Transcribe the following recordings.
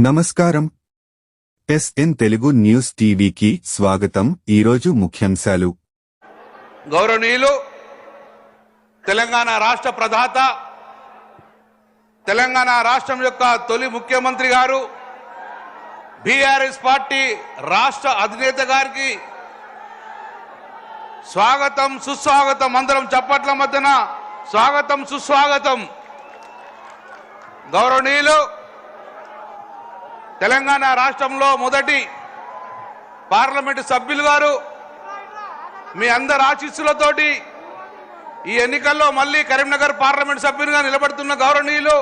నమస్కారం. SN Telugu news టీవీకి స్వాగతం. ఈరోజు ముఖ్యాంశాలు. గౌరవనీయులు తెలంగాణ రాష్ట్ర ప్రధాత, తెలంగాణ రాష్ట్రం యొక్క తొలి ముఖ్యమంత్రి గారు, బీఆర్ఎస్ పార్టీ రాష్ట్ర అధినేత గారికి స్వాగతం, సుస్వాగతం. అందరం చప్పట్ల మధ్యన స్వాగతం, సుస్వాగతం. గౌరవనీయులు తెలంగాణ రాష్ట్రంలో మొదటి పార్లమెంటు సభ్యులు గారు, మీ అందరి ఆశీస్సులతోటి ఈ ఎన్నికల్లో మళ్ళీ కరీంనగర్ పార్లమెంట్ సభ్యునిగా నిలబడుతున్న గౌరవనీయులు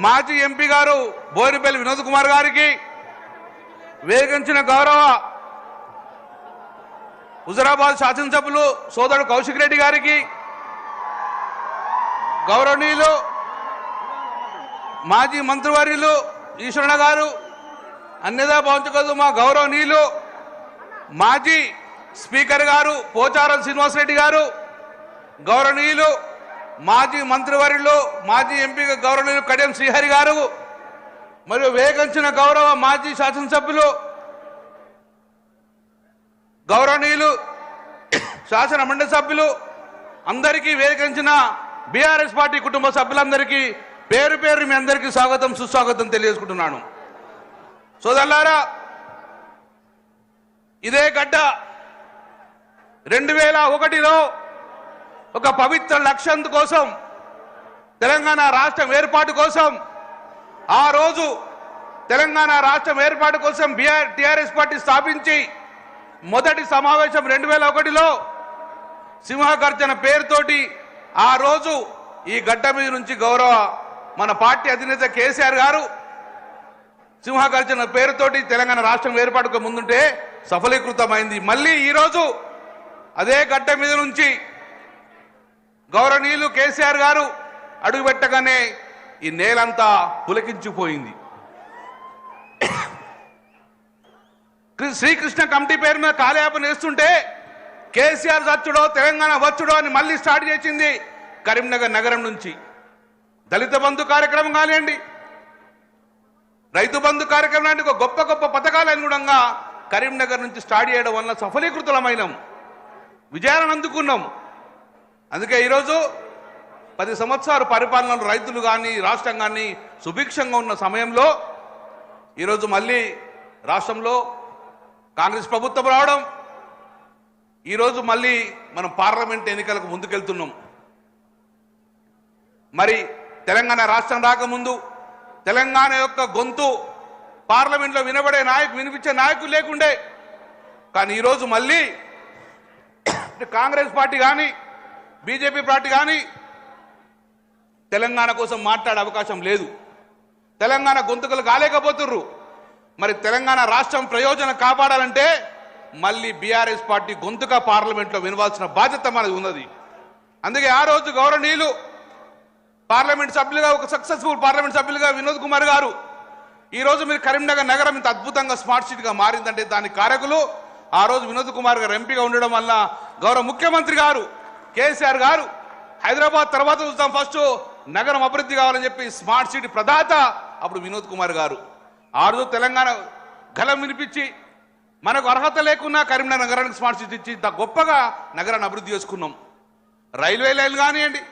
మాజీ ఎంపీ గారు బోయినపల్లి వినోద్ కుమార్ గారికి, వేగించిన గౌరవ హుజరాబాద్ శాసనసభ్యులు సోదరుడు కౌశిక్ రెడ్డి గారికి, గౌరవనీయులు మాజీ మంత్రివర్యులు ఈశ్వరణ గారు, అన్యదా భావించకూడదు మా గౌరవనీయులు మాజీ స్పీకర్ గారు పోచారం శ్రీనివాసరెడ్డి గారు, గౌరవనీయులు మాజీ మంత్రివర్యులు మాజీ ఎంపీ గౌరవనీయులు కడియం శ్రీహరి గారు, మరియు వేగంచిన గౌరవ మాజీ శాసనసభ్యులు గౌరవనీయులు శాసన మండలి సభ్యులు అందరికీ, వేగంచిన బీఆర్ఎస్ పార్టీ కుటుంబ సభ్యులందరికీ పేరు పేరు మీ అందరికీ స్వాగతం, సుస్వాగతం తెలియజేసుకుంటున్నాను. సోదరులారా, ఇదే గడ్డ 2001లో ఒక పవిత్ర లక్ష్యం కోసం, తెలంగాణ రాష్ట్రం ఏర్పాటు కోసం, ఆ రోజు తెలంగాణ రాష్ట్రం ఏర్పాటు కోసం టీఆర్ఎస్ పార్టీ స్థాపించి మొదటి సమావేశం 2001లో సింహగర్జన పేరుతోటి ఆ రోజు ఈ గడ్డ మీద నుంచి గౌరవ మన పార్టీ అధినేత కేసీఆర్ గారు సింహగర్జన పేరుతోటి తెలంగాణ రాష్ట్రం ఏర్పాటుకు ముందుంటే సఫలీకృతమైంది. మళ్ళీ ఈరోజు అదే గడ్డ మీద నుంచి గౌరవనీయులు కేసీఆర్ గారు అడుగుపెట్టగానే ఈ నేలంతా పులకించిపోయింది. శ్రీకృష్ణ కమిటీ పేరు మీద కాలయాపన వేస్తుంటే కేసీఆర్ వచ్చుడో తెలంగాణ వచ్చుడో అని మళ్ళీ స్టార్ట్ చేసింది కరీంనగర్ నగరం నుంచి. దళిత బంధు కార్యక్రమం కానివ్వండి, రైతు బంధు కార్యక్రమం లాంటి గొప్ప గొప్ప పథకాలు అనుగుణంగా కరీంనగర్ నుంచి స్టార్ట్ చేయడం వల్ల సఫలీకృతమైనాం, విజయాలను అందుకున్నాం. అందుకే ఈరోజు 10 సంవత్సరాలు పరిపాలనలో రైతులు కానీ రాష్ట్రం కానీ సుభిక్షంగా ఉన్న సమయంలో ఈరోజు మళ్ళీ రాష్ట్రంలో కాంగ్రెస్ ప్రభుత్వం రావడం, ఈరోజు మళ్ళీ మనం పార్లమెంట్ ఎన్నికలకు ముందుకెళ్తున్నాం. మరి తెలంగాణ రాష్ట్రం రాకముందు తెలంగాణ యొక్క గొంతు పార్లమెంట్లో వినిపించే నాయకులు లేకుండే. కానీ ఈరోజు మళ్ళీ కాంగ్రెస్ పార్టీ కానీ బీజేపీ పార్టీ కానీ తెలంగాణ కోసం మాట్లాడే అవకాశం లేదు. తెలంగాణ గొంతుకలు కాలేకపోతుర్రు. మరి తెలంగాణ రాష్ట్రం ప్రయోజనం కాపాడాలంటే మళ్ళీ బీఆర్ఎస్ పార్టీ గొంతుగా పార్లమెంట్లో వినవాల్సిన బాధ్యత మనది ఉన్నది. అందుకే ఆ రోజు గౌరవనీయులు పార్లమెంట్ సభ్యులుగా, ఒక సక్సెస్ఫుల్ పార్లమెంట్ సభ్యులుగా వినోద్ కుమార్ గారు, ఈరోజు మీరు కరీంనగర్ నగరం ఇంత అద్భుతంగా స్మార్ట్ సిటీగా మారిందంటే దానికి కారకులు ఆ రోజు వినోద్ కుమార్ గారు ఎంపీగా ఉండడం వల్ల గౌరవ ముఖ్యమంత్రి గారు కేసీఆర్ గారు హైదరాబాద్ తర్వాత చూస్తాం, ఫస్ట్ నగరం అభివృద్ధి కావాలని చెప్పి స్మార్ట్ సిటీ ప్రదాత అప్పుడు వినోద్ కుమార్ గారు. ఆ రోజు తెలంగాణ గలం వినిపించి మనకు అర్హత లేకున్నా కరీంనగర్ నగరానికి స్మార్ట్ సిటీ ఇచ్చి ఇంత గొప్పగా నగరాన్ని అభివృద్ధి చేసుకున్నాం. రైల్వే లైన్ కానివ్వండి,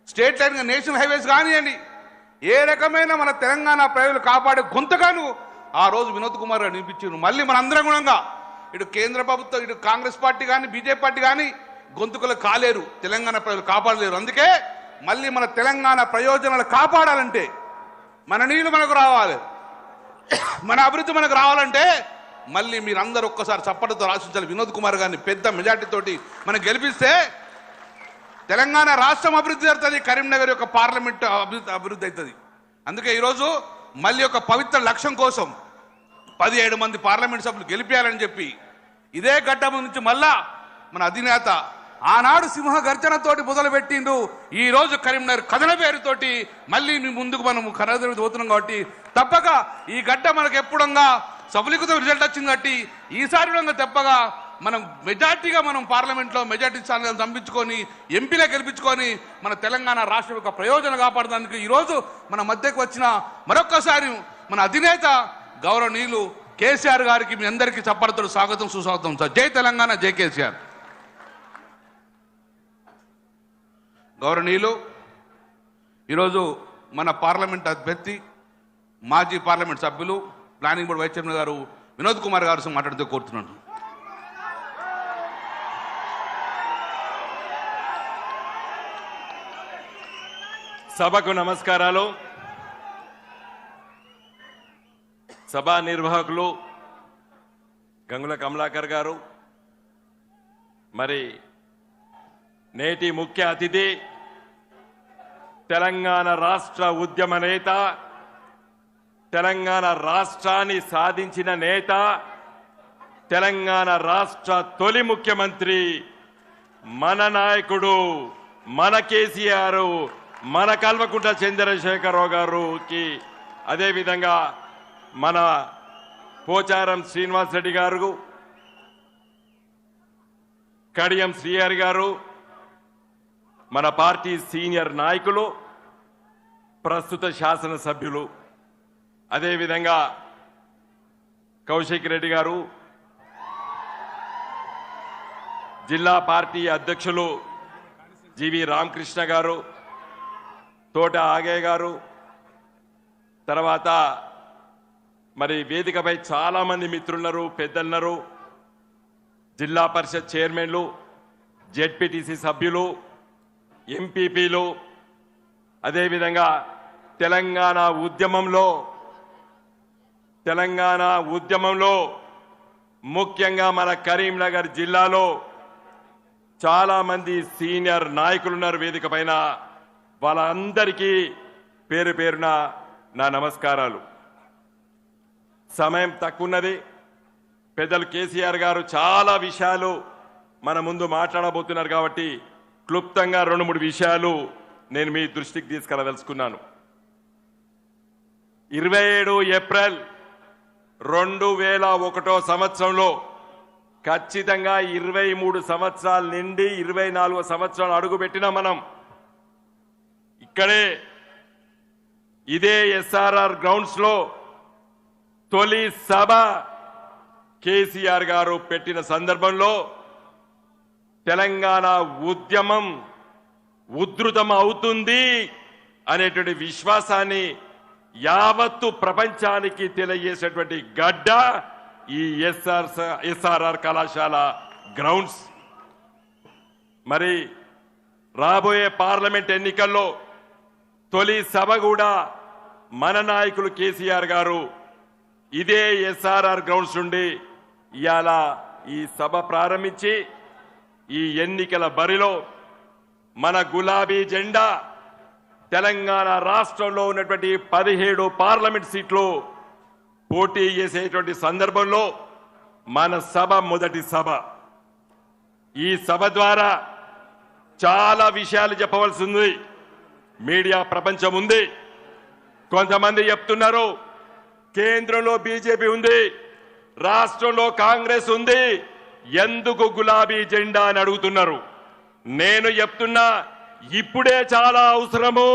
స్టేట్ లైన్ నేషనల్ హైవేస్ కానివ్వండి, ఏ రకమైన మన తెలంగాణ ప్రజలు కాపాడే గొంతుగాను ఆ రోజు వినోద్ కుమార్ గారు నిలిపించారు. మళ్ళీ మన అందరం గుణంగా ఇటు కేంద్ర ప్రభుత్వం, ఇటు కాంగ్రెస్ పార్టీ కానీ బీజేపీ పార్టీ కానీ గొంతుకలు కాలేరు, తెలంగాణ ప్రజలు కాపాడలేరు. అందుకే మళ్ళీ మన తెలంగాణ ప్రయోజనాలు కాపాడాలంటే మన నీళ్లు మనకు రావాలి, మన అభివృద్ధి మనకు రావాలంటే మళ్ళీ మీరందరూ ఒక్కసారి చప్పటితో ఆశించాలి. వినోద్ కుమార్ గారిని పెద్ద మెజార్టీతోటి మనం గెలిపిస్తే తెలంగాణ రాష్ట్రం అభివృద్ధి జరుగుతుంది, కరీంనగర్ యొక్క పార్లమెంట్ అభివృద్ధి అవుతుంది. అందుకే ఈరోజు మళ్ళీ ఒక పవిత్ర లక్ష్యం కోసం 17 మంది పార్లమెంట్ సభ్యులు గెలిపేయాలని చెప్పి ఇదే ఘట్టం నుంచి మళ్ళా మన అధినేత ఆనాడు సింహ గర్జనతోటి మొదలుపెట్టిండు. ఈ రోజు కరీంనగర్ కథన పేరుతోటి మళ్ళీ మీ ముందుకు మనం కనదరి పోతున్నాం. కాబట్టి తప్పక ఈ గడ్డ మనకు ఎప్పుడంగా సఫలీకృత రిజల్ట్ వచ్చింది. కాబట్టి ఈసారి తప్పగా మనం మెజార్టీగా మనం పార్లమెంట్లో మెజార్టీ స్థానాలను చంపించుకొని ఎంపీలే గెలిపించుకొని మన తెలంగాణ రాష్ట్రం యొక్క ప్రయోజనం కాపాడడానికి ఈరోజు మన మధ్యకు వచ్చిన మరొక్కసారి మన అధినేత గౌరవనీయులు కేసీఆర్ గారికి మీ అందరికీ చప్పట్లతో స్వాగతం సుస్వాగతం సార్. జై తెలంగాణ, జై కేసీఆర్. గౌరవనీయులు, ఈరోజు మన పార్లమెంట్ అభ్యర్థి మాజీ పార్లమెంట్ సభ్యులు ప్లానింగ్ బోర్డు వైస్ చైర్మన్ గారు వినోద్ కుమార్ గారు మాట్లాడుతూ కోరుతున్నాను. సభకు నమస్కారాలు. సభా నిర్వాహకులు గంగుల కమలాకర్ గారు, మరి నేటి ముఖ్య అతిథి తెలంగాణ రాష్ట్ర ఉద్యమ నేత, తెలంగాణ రాష్ట్రాన్ని సాధించిన నేత, తెలంగాణ రాష్ట్ర తొలి ముఖ్యమంత్రి మన నాయకుడు, మన కేసీఆర్, మన కల్వకుంట్ల చంద్రశేఖరరావు గారికి, అదేవిధంగా మన పోచారం శ్రీనివాస్ రెడ్డి గారు, కడియం శ్రీహరి గారు, మన పార్టీ సీనియర్ నాయకులు, ప్రస్తుత శాసనసభ్యులు, అదేవిధంగా కౌశిక్ రెడ్డి గారు, జిల్లా పార్టీ అధ్యక్షులు జీవి రామకృష్ణ గారు, తోట ఆగయ్య గారు, తర్వాత మరి వేదికపై చాలా మంది మిత్రులున్నారు, పెద్దలున్నారు, జిల్లా పరిషత్ చైర్మన్లు, జెడ్పీటీసీ సభ్యులు, ఎంపీపీలు, అదేవిధంగా తెలంగాణ ఉద్యమంలో ముఖ్యంగా మన కరీంనగర్ జిల్లాలో చాలా మంది సీనియర్ నాయకులు ఉన్నారు వేదిక పైన. వాళ్ళందరికీ పేరు పేరున నా నమస్కారాలు. సమయం తక్కువన్నది. పెద్దలు కేసీఆర్ గారు చాలా విషయాలు మన ముందు మాట్లాడబోతున్నారు కాబట్టి క్లుప్తంగా 2-3 విషయాలు నేను మీ దృష్టికి తీసుకెళ్లదలుచుకున్నాను. 27 ఏప్రిల్ 2001 సంవత్సరంలో ఖచ్చితంగా 23 సంవత్సరాల నుండి 24 సంవత్సరాలు అడుగుపెట్టినా మనం ఇక్కడే ఇదే ఎస్ఆర్ఆర్ గ్రౌండ్స్ లో తొలి సభ కేసీఆర్ గారు పెట్టిన సందర్భంలో తెలంగాణ ఉద్యమం ఉధృతం అవుతుంది అనేటువంటి విశ్వాసాన్ని యావత్తు ప్రపంచానికి తెలియజేసేటువంటి గడ్డ ఈ ఎస్ఆర్ఆర్ కళాశాల గ్రౌండ్స్. మరి రాబోయే పార్లమెంట్ ఎన్నికల్లో తొలి సభ కూడా మన నాయకులు కేసీఆర్ గారు ఇదే ఎస్ఆర్ఆర్ గ్రౌండ్స్ నుండి ఇవాళ ఈ సభ ప్రారంభించి ఈ ఎన్నికల బరిలో మన గులాబీ జెండా తెలంగాణ రాష్ట్రంలో ఉన్నటువంటి 17 పార్లమెంట్ సీట్లు పోటీ చేసేటువంటి సందర్భంలో మన సభ మొదటి సభ. ఈ సభ ద్వారా చాలా విషయాలు చెప్పవలసి ఉంది. మీడియా ప్రపంచం ఉంది. కొంతమంది చెప్తున్నారు కేంద్రంలో బీజేపీ ఉంది, రాష్ట్రంలో కాంగ్రెస్ ఉంది, ఎందుకు గులాబీ జెండా అని అడుగుతున్నారు. నేను చెప్తున్నా ఇప్పుడే చాలా అవసరము.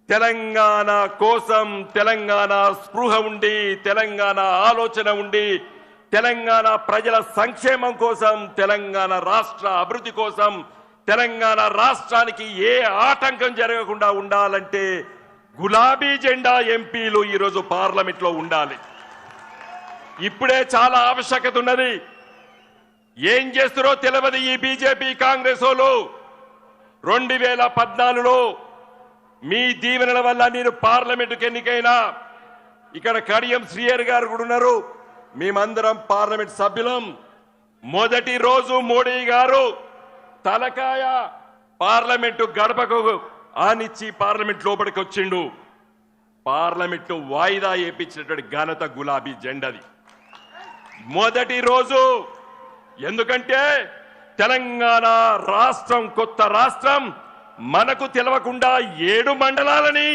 తెలంగాణ కోసం తెలంగాణ స్పృహ ఉండి, తెలంగాణ ఆలోచన ఉండి, తెలంగాణ ప్రజల సంక్షేమం కోసం, తెలంగాణ రాష్ట్ర అభివృద్ధి కోసం, తెలంగాణ రాష్ట్రానికి ఏ ఆటంకం జరగకుండా ఉండాలంటే గులాబీ జెండా ఎంపీలు ఈరోజు పార్లమెంట్ లో ఉండాలి. ఇప్పుడే చాలా ఆవశ్యకత ఉన్నది. ఏం చేస్తారో తెలియదు ఈ బీజేపీ కాంగ్రెస్ వాళ్ళు. 2014లో మీ దీవెనల వల్ల నేను పార్లమెంటుకు ఎన్నికైనా, ఇక్కడ కడియం శ్రీహరి గారు కూడా ఉన్నారు, మేమందరం పార్లమెంట్ సభ్యులం. మొదటి రోజు మోడీ గారు తలకాయ పార్లమెంటు గడపకు ఆనిచ్చి పార్లమెంట్ లోపలికి వచ్చిండు. పార్లమెంటు వాయిదా వేయించినటువంటి ఘనత గులాబీ జెండాది మొదటి రోజు. ఎందుకంటే తెలంగాణ రాష్ట్రం, కొత్త రాష్ట్రం, మనకు తెలవకుండా 7 మండలాలని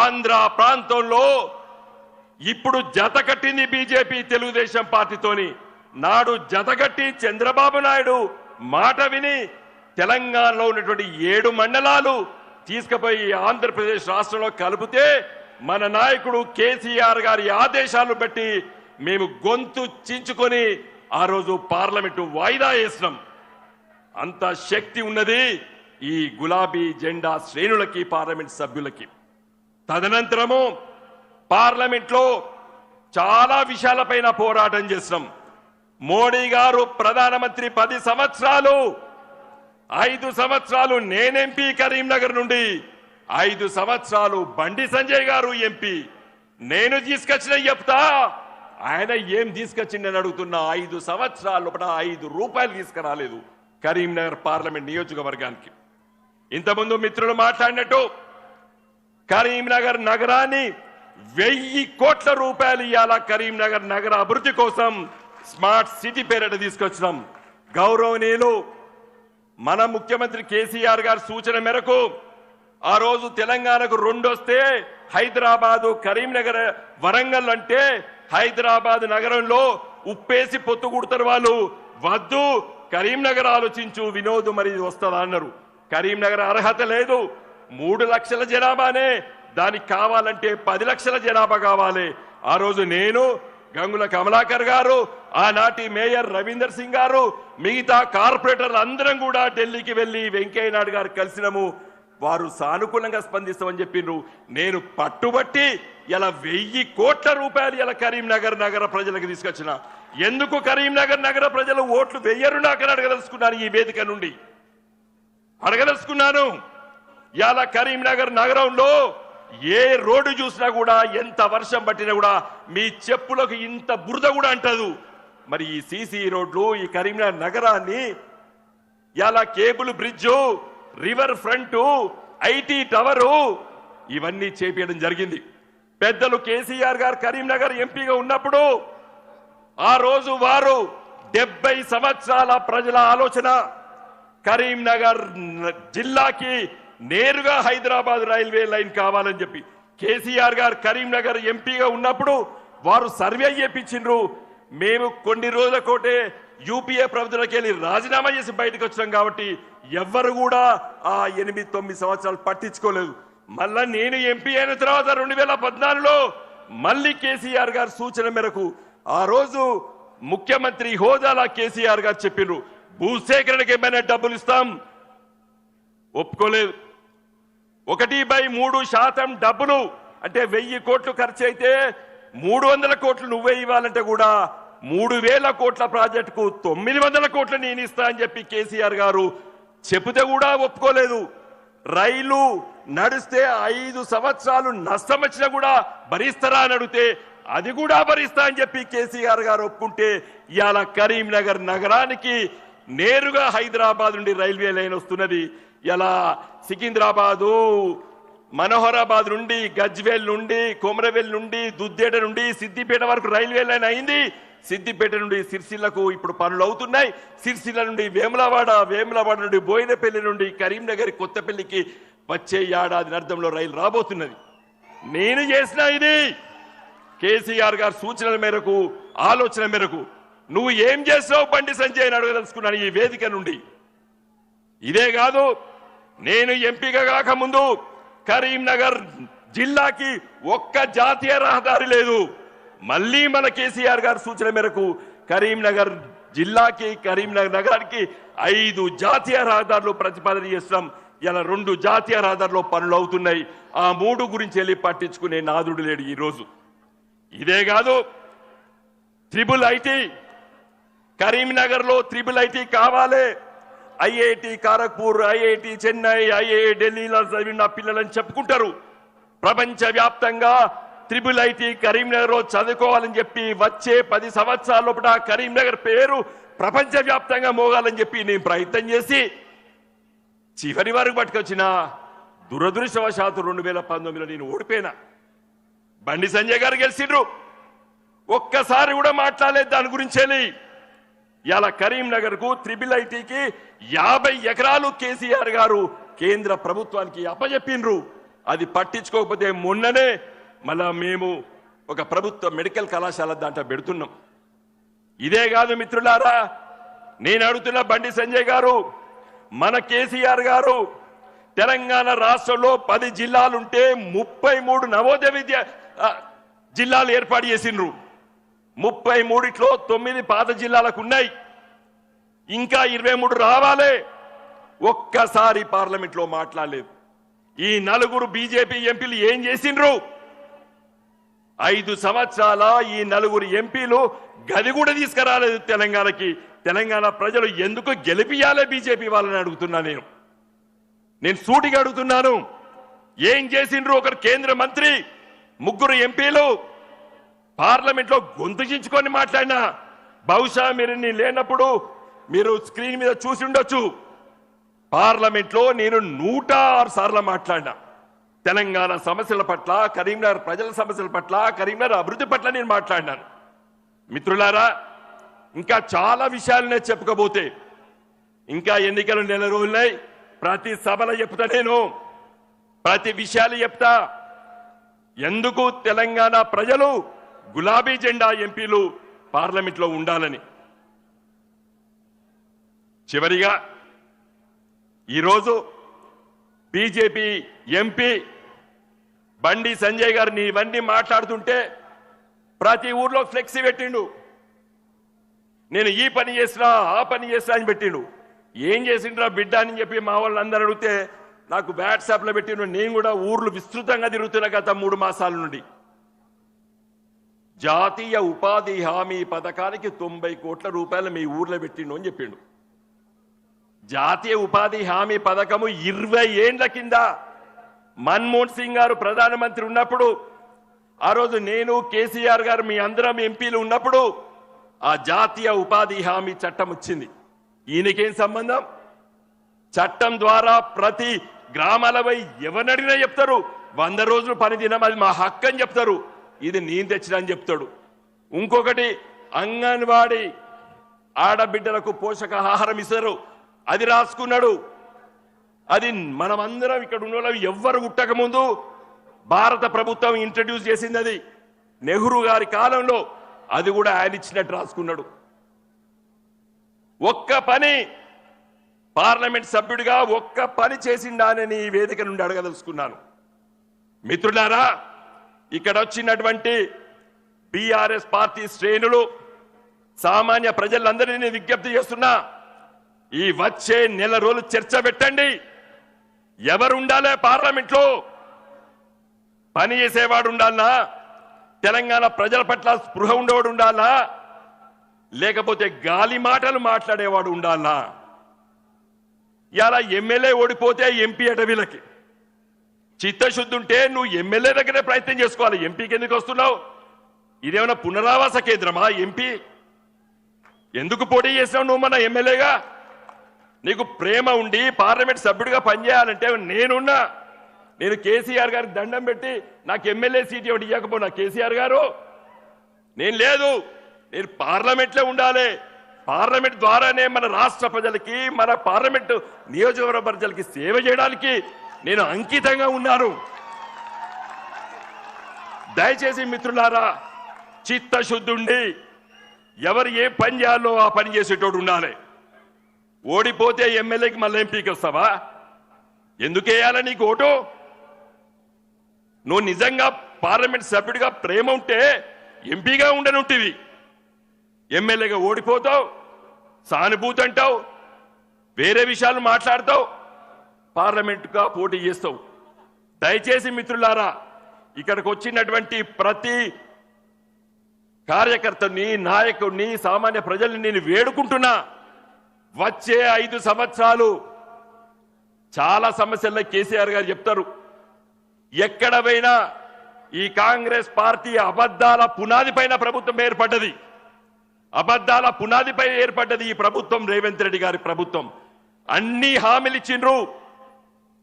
ఆంధ్ర ప్రాంతంలో ఇప్పుడు జత కట్టింది బీజేపీ తెలుగుదేశం పార్టీతోని. నాడు జతగట్టి చంద్రబాబు నాయుడు మాట విని తెలంగాణలో ఉన్నటువంటి 7 మండలాలు తీసుకుపోయి ఆంధ్రప్రదేశ్ రాష్ట్రంలో కలిపితే మన నాయకుడు కేసీఆర్ గారి ఆదేశాలు బట్టి మేము గొంతు చించుకొని ఆ రోజు పార్లమెంటు వాయిదా వేసినాం. అంత శక్తి ఉన్నది ఈ గులాబీ జెండా శ్రేణులకి, పార్లమెంట్ సభ్యులకి. తదనంతరము పార్లమెంట్ లో చాలా విషయాలపైన పోరాటం చేసినాం. మోడీ గారు ప్రధానమంత్రి 10 సంవత్సరాలు, 5 సంవత్సరాలు నేను ఎంపీ కరీంనగర్ నుండి, 5 సంవత్సరాలు బండి సంజయ్ గారు ఎంపీ. నేను తీసుకొచ్చిన చెప్తా, ఆయన ఏం తీసుకొచ్చిందని అడుగుతున్నా. 5 సంవత్సరాల లోపల 5 రూపాయలు తీసుకురాలేదు కరీంనగర్ పార్లమెంట్ నియోజకవర్గానికి. ఇంతకుముందు మిత్రులు మాట్లాడినట్టు కరీంనగర్ నగరాన్ని 1000 కోట్ల రూపాయలు ఇవాళ కరీంనగర్ నగర అభివృద్ధి కోసం స్మార్ట్ సిటీ పేరిట తీసుకొచ్చినాం. గౌరవనీయులు మన ముఖ్యమంత్రి కేసీఆర్ గారి సూచన మేరకు ఆ రోజు తెలంగాణకు 2 వస్తే హైదరాబాదు, కరీంనగర్, వరంగల్ అంటే హైదరాబాద్ నగరంలో ఉప్పేసి పొత్తుకుడతారు వాళ్ళు. వద్దు, కరీంనగర్ ఆలోచించు వినోద్, మరి వస్తుందా అన్నారు. కరీంనగర్ అర్హత లేదు, 3 లక్షల జనాభానే, దానికి కావాలంటే 10 లక్షల జనాభా కావాలి. ఆ రోజు నేను, గంగుల కమలాకర్ గారు, ఆనాటి మేయర్ రవీందర్ సింగ్ గారు, మిగతా కార్పొరేటర్లు అందరం కూడా ఢిల్లీకి వెళ్లి వెంకయ్య నాయుడు గారు కలిసినాము. వారు సానుకూలంగా స్పందిస్తామని చెప్పిండ్రు. నేను పట్టుబట్టి ఇలా 1000 కోట్ల రూపాయలు ఇలా కరీంనగర్ నగర ప్రజలకు తీసుకొచ్చిన. ఎందుకు కరీంనగర్ నగర ప్రజలు ఓట్లు వెయ్యరు నాకు అడగదలుచుకున్నాను. ఈ వేదిక నుండి అడగదలుచుకున్నాను. ఇలా కరీంనగర్ నగరంలో ఏ రోడ్డు చూసినా కూడా, ఎంత వర్షం పట్టినా కూడా మీ చెప్పులకు ఇంత బురద కూడా అంటదు. మరి ఈ సీసీ రోడ్లు, ఈ కరీంనగర్ నగరాన్ని ఇలా cable bridge, river front, IT tower ఇవన్నీ చేపించడం జరిగింది. పెద్దలు కేసీఆర్ గారు కరీంనగర్ ఎంపీగా ఉన్నప్పుడు ఆ రోజు వారు 70 సంవత్సరాల ప్రజల ఆలోచన కరీంనగర్ జిల్లాకి నేరుగా హైదరాబాద్ రైల్వే లైన్ కావాలని చెప్పి కేసీఆర్ గారు కరీంనగర్ ఎంపీగా ఉన్నప్పుడు వారు సర్వే చేయించిండ్రు. మేము కొన్ని రోజుల కోటే యూపీఏ ప్రభుత్వంలోకి వెళ్ళి రాజీనామా చేసి బయటకు వచ్చాం కాబట్టి ఎవ్వరు కూడా ఆ 8-9 సంవత్సరాలు పట్టించుకోలేదు. మళ్ళా నేను ఎంపీ అయిన తర్వాత 2014లో మళ్ళీ కేసీఆర్ గారి సూచన మేరకు ఆ రోజు ముఖ్యమంత్రి హోదాలా కేసీఆర్ గారు చెప్పిర్రు, భూసేకరణకి ఏమైనా డబ్బులు ఇస్తాం. ఒప్పుకోలేదు. 1/3% డబ్బులు అంటే 1000 కోట్లు ఖర్చు అయితే 300 కోట్లు నువ్వే ఇవ్వాలంటే కూడా 3000 కోట్ల ప్రాజెక్టుకు 900 కోట్లు నేను ఇస్తా అని చెప్పి కేసీఆర్ గారు చెబితే కూడా ఒప్పుకోలేదు. రైలు నడిస్తే 5 సంవత్సరాలు నష్టం వచ్చినా కూడా భరిస్తారా అని అడిగితే అది కూడా భరిస్తా అని చెప్పి కేసీఆర్ గారు ఒప్పుకుంటే ఇవాళ కరీంనగర్ నగరానికి నేరుగా హైదరాబాద్ నుండి రైల్వే లైన్ వస్తున్నది. ఇలా సికింద్రాబాదు, మనోహరాబాద్ నుండి, గజ్వేల్ నుండి, కొమరవెల్ నుండి, దుద్దేట నుండి సిద్దిపేట వరకు రైల్వే లైన్ అయింది. సిద్దిపేట నుండి సిరిసిల్లకు ఇప్పుడు పనులు అవుతున్నాయి. సిరిసిల్ల నుండి వేములవాడ, వేములవాడ నుండి బోయినపల్లి నుండి కరీంనగర్, కొత్తపల్లికి వచ్చే ఏడాది అర్థంలో రైలు రాబోతున్నది. నేను చేసిన ఇది కేసీఆర్ గారి సూచనల మేరకు, ఆలోచన మేరకు. నువ్వు ఏం చేసావు బండి సంజయ్ అని అడగదలుచుకున్నాను ఈ వేదిక నుండి. ఇదే కాదు, నేను ఎంపీగా కాకముందు కరీంనగర్ జిల్లాకి ఒక్క జాతీయ రహదారి లేదు. మళ్ళీ మన కేసీఆర్ గారి సూచన మేరకు కరీంనగర్ జిల్లాకి, కరీంనగర్ నగరానికి 5 జాతీయ రహదారులు ప్రతిపాదన చేస్తున్నాం. ఇలా 2 జాతీయ రహదారులు పనులు అవుతున్నాయి. ఆ 3 గురించి వెళ్ళి పట్టించుకునే నాదుడు లేడు ఈ రోజు. ఇదే కాదు, ట్రిపుల్ ఐటీ కరీంనగర్ లో ట్రిపుల్ ఐటీ కావాలి. IIT Kharagpur, IIT Chennai, IIT ఢిల్లీలో చదివిన పిల్లలని చెప్పుకుంటారు. ప్రపంచ వ్యాప్తంగా ట్రిపుల్ ఐటీ కరీంనగర్ లో చదువుకోవాలని చెప్పి వచ్చే 10 సంవత్సరాల లోపల కరీంనగర్ పేరు ప్రపంచ వ్యాప్తంగా మోగాలని చెప్పి నేను ప్రయత్నం చేసి చివరి వరకు పట్టుకొచ్చిన దురదృష్టవశాత్తు 2019లో నేను ఓడిపోయినా. బండి సంజయ్ గారు గెలిచిండ్రు. ఒక్కసారి కూడా మాట్లాడలేదు దాని గురించి. ఇలా కరీంనగర్ కు ట్రిపుల్ ఐటీకి 50 ఎకరాలు కేసీఆర్ గారు కేంద్ర ప్రభుత్వానికి అప్పచెప్పిండ్రు. అది పట్టించుకోకపోతే మొన్ననే మళ్ళా మేము ఒక ప్రభుత్వ మెడికల్ కళాశాల దాంట్లో పెడుతున్నాం. ఇదే కాదు మిత్రులారా, నేను అడుగుతున్న బండి సంజయ్ గారు, మన కేసీఆర్ గారు తెలంగాణ రాష్ట్రంలో 10 జిల్లాలుంటే 33 నవోదయ విద్య జిల్లాలు ఏర్పాటు చేసిండ్రు. 33లో 9 పాత జిల్లాలకు ఉన్నాయి, ఇంకా 23 రావాలే. ఒక్కసారి పార్లమెంట్లో మాట్లాడలేదు. ఈ 4 బీజేపీ ఎంపీలు ఏం చేసిండ్రు? 5 సంవత్సరాల ఈ 4 ఎంపీలు గది కూడా తీసుకురాలేదు తెలంగాణకి. తెలంగాణ ప్రజలు ఎందుకు గెలిపియాలే బీజేపీ వాళ్ళని అడుగుతున్నా. నేను సూటిగా అడుగుతున్నాను, ఏం చేసిండ్రు? ఒకరు కేంద్ర మంత్రి, 3 ఎంపీలు పార్లమెంట్లో గొంతుచించుకొని మాట్లాడినా. బహుశా మీరు నేను లేనప్పుడు మీరు స్క్రీన్ మీద చూసి ఉండొచ్చు. పార్లమెంట్లో నేను 106 సార్లు మాట్లాడినా. తెలంగాణ సమస్యల పట్ల, కరీంనగర్ ప్రజల సమస్యల పట్ల, కరీంనగర్ అభివృద్ధి పట్ల నేను మాట్లాడినాను. మిత్రులారా, ఇంకా చాలా విషయాలనే చెప్పుకోబోతే ఇంకా ఎన్నికలు నెల రోజులున్నాయి. ప్రతి సభలో చెప్తా, నేను ప్రతి విషయాలు చెప్తా. ఎందుకు తెలంగాణ ప్రజలు గులాబీ జెండా ఎంపీలు పార్లమెంట్లో ఉండాలని. చివరిగా ఈరోజు బీజేపీ ఎంపీ బండి సంజయ్ గారు ఇవన్నీ మాట్లాడుతుంటే ప్రతి ఊర్లో ఫ్లెక్సీ పెట్టిండు. నేను ఈ పని చేసినా ఆ పని చేసినా అని పెట్టిండు. ఏం చేసిండ్రా బిడ్డ అని చెప్పి మా వాళ్ళందరూ అడిగితే నాకు వాట్సాప్లో పెట్టిండు. నేను కూడా ఊర్లు విస్తృతంగా తిరుగుతున్నా గత 3 మాసాల నుండి. జాతీయ ఉపాధి హామీ పథకానికి 90 కోట్ల రూపాయలు మీ ఊర్లో పెట్టిండు అని చెప్పిండు. జాతీయ ఉపాధి హామీ పథకము 20 ఏండ్ల కింద మన్మోహన్ సింగ్ గారు ప్రధానమంత్రి ఉన్నప్పుడు, ఆ రోజు నేను కేసీఆర్ గారు మీ అందరం ఎంపీలు ఉన్నప్పుడు ఆ జాతీయ ఉపాధి హామీ చట్టం వచ్చింది. ఈయనకేం సంబంధం? చట్టం ద్వారా ప్రతి గ్రామాలపై ఎవరినడిగినా చెప్తారు 100 రోజులు పని దినం, అది మా హక్కు అని చెప్తారు. ఇది నేను తెచ్చినా అని చెప్తాడు. ఇంకొకటి అంగన్వాడీ ఆడబిడ్డలకు పోషకాహారం ఇస్తారు, అది రాసుకున్నాడు. అది మనమందరం ఇక్కడ ఉన్న వాళ్ళు ఎవ్వరు ఉట్టక ముందు భారత ప్రభుత్వం ఇంట్రడ్యూస్ చేసింది. అది నెహ్రూ గారి కాలంలో, అది కూడా ఆయన ఇచ్చినట్టు రాసుకున్నాడు. ఒక్క పని పార్లమెంట్ సభ్యుడిగా ఒక్క పని చేసిండానని ఈ వేదిక నుండి అడగదలుచుకున్నాను. మిత్రులారా, ఇక్కడ వచ్చినటువంటి బీఆర్ఎస్ పార్టీ శ్రేణులు, సామాన్య ప్రజలందరినీ విజ్ఞప్తి చేస్తున్నా, ఈ వచ్చే నెల రోజులు చర్చ పెట్టండి. ఎవరు ఉండాలి పార్లమెంట్లో? పని చేసేవాడు ఉండాలనా? తెలంగాణ ప్రజల పట్ల స్పృహ ఉండేవాడు ఉండాలా? లేకపోతే గాలి మాటలు మాట్లాడేవాడు ఉండాలా? ఇలా ఎమ్మెల్యే ఓడిపోతే ఎంపీ అటవీలకి చిత్తశుద్ధి ఉంటే నువ్వు ఎమ్మెల్యే దగ్గరే ప్రయత్నం చేసుకోవాలి. ఎంపీకి ఎందుకు వస్తున్నావు? ఇదేమైనా పునరావాస కేంద్రమా? ఎంపీ ఎందుకు పోటీ చేసినావు నువ్వు మన ఎమ్మెల్యేగా? నీకు ప్రేమ ఉండి పార్లమెంట్ సభ్యుడిగా పనిచేయాలంటే నేనున్నా. నేను కేసీఆర్ గారికి దండం పెట్టి నాకు ఎమ్మెల్యే సీట్ ఇవ్వడం ఇవ్వకపోయినా కేసీఆర్ గారు, నేను లేదు, నేను పార్లమెంట్లో ఉండాలి. పార్లమెంట్ ద్వారానే మన రాష్ట్ర ప్రజలకి, మన పార్లమెంట్ నియోజకవర్గ ప్రజలకి సేవ చేయడానికి నేను అంకితంగా ఉన్నాను. దయచేసి మిత్రులారా, చిత్తశుద్ధి ఉండి ఎవరు ఏ పని చేయాలో ఆ పని చేసేటోడు ఉండాలి. ఓడిపోతే ఎమ్మెల్యేకి మళ్ళీ ఎంపీకి వస్తావా? ఎందుకు వేయాలని నీకు ఓటు? నువ్వు నిజంగా పార్లమెంట్ సభ్యుడిగా ప్రేమ ఉంటే ఎంపీగా ఉండనుంటివి. ఎమ్మెల్యేగా ఓడిపోతావు, సానుభూతి అంటావు, వేరే విషయాలు మాట్లాడతావు, పార్లమెంటుగా పోటీ చేస్తావు. దయచేసి మిత్రులారా, ఇక్కడికి వచ్చినటువంటి ప్రతి కార్యకర్తని, నాయకుడిని, సామాన్య ప్రజల్ని నేను వేడుకుంటున్నా, వచ్చే 5 సంవత్సరాలు చాలా సమస్యల్లో కేసీఆర్ గారు చెప్తారు. ఎక్కడ పోయినా ఈ కాంగ్రెస్ పార్టీ అబద్ధాల పునాది పైన ప్రభుత్వం ఏర్పడ్డది. అబద్ధాల పునాదిపై ఏర్పడ్డది ఈ ప్రభుత్వం, రేవంత్ రెడ్డి గారి ప్రభుత్వం. అన్ని హామీలు ఇచ్చిండ్రు,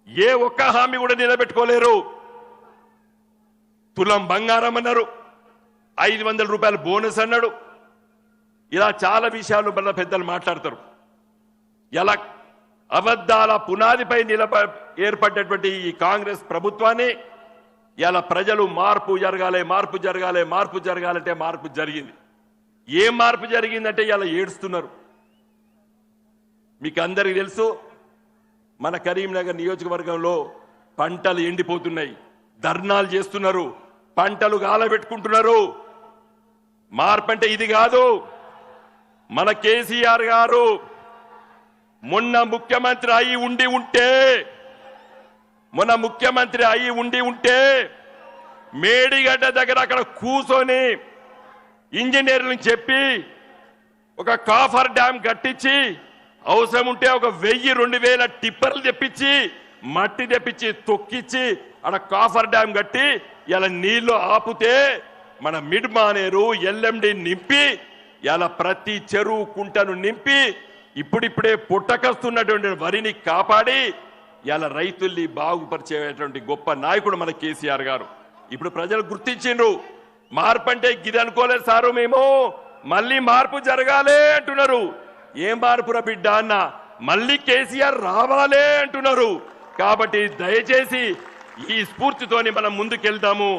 ఏ ఒక్క హామీ కూడా నిలబెట్టుకోలేరు. తులం బంగారం అన్నారు, 500 రూపాయల బోనస్ అన్నాడు. ఇలా చాలా విషయాలు మన పెద్దలు మాట్లాడతారు. ఇలా అబద్ధాల పునాదిపై ఏర్పడ్డటువంటి ఈ కాంగ్రెస్ ప్రభుత్వాన్ని ఇలా ప్రజలు మార్పు జరగాలి, మార్పు జరగాలి, మార్పు జరగాలంటే మార్పు జరిగింది. ఏం మార్పు జరిగిందంటే ఇలా ఏడుస్తున్నారు. మీకు అందరికీ తెలుసు, మన కరీంనగర్ నియోజకవర్గంలో పంటలు ఎండిపోతున్నాయి, ధర్నాలు చేస్తున్నారు, పంటలు గాలబెట్టుకుంటున్నారు. మార్పు అంటే ఇది కాదు. మన కేసీఆర్ గారు మొన్న ముఖ్యమంత్రి అయి ఉండి ఉంటే మేడిగడ్డ దగ్గర అక్కడ కూర్చొని ఇంజనీర్లను చెప్పి ఒక కాఫర్ డ్యామ్ కట్టించి అవసరం ఉంటే ఒక 1000-2000 టిప్పర్లు తెప్పించి మట్టి తెప్పించి తొక్కిచ్చి అక్కడ కాఫర్ డ్యామ్ కట్టి ఇలా నీళ్లు ఆపుతే మన మిడ్ మానేరు ఎల్ఎండి నింపి ఇలా ప్రతి చెరువు కుంటను నింపి ఇప్పుడిప్పుడే పుట్టకస్తున్నటువంటి వరిని కాపాడి ఇలా రైతుల్ని బాగుపరిచేటువంటి గొప్ప నాయకుడు మన కేసీఆర్ గారు. ఇప్పుడు ప్రజలు గుర్తించిండ్రు. మార్పు అంటే గిది అనుకోలేదు సారు, మేము మళ్ళీ మార్పు జరగాలే అంటున్నారు. ఏం మార్పురా బిడ్డ అన్న, మళ్ళీ కేసీఆర్ రావాలే అంటున్నారు. కాబట్టి దయచేసి ఈ స్ఫూర్తితోని మనం ముందుకెళ్తాము.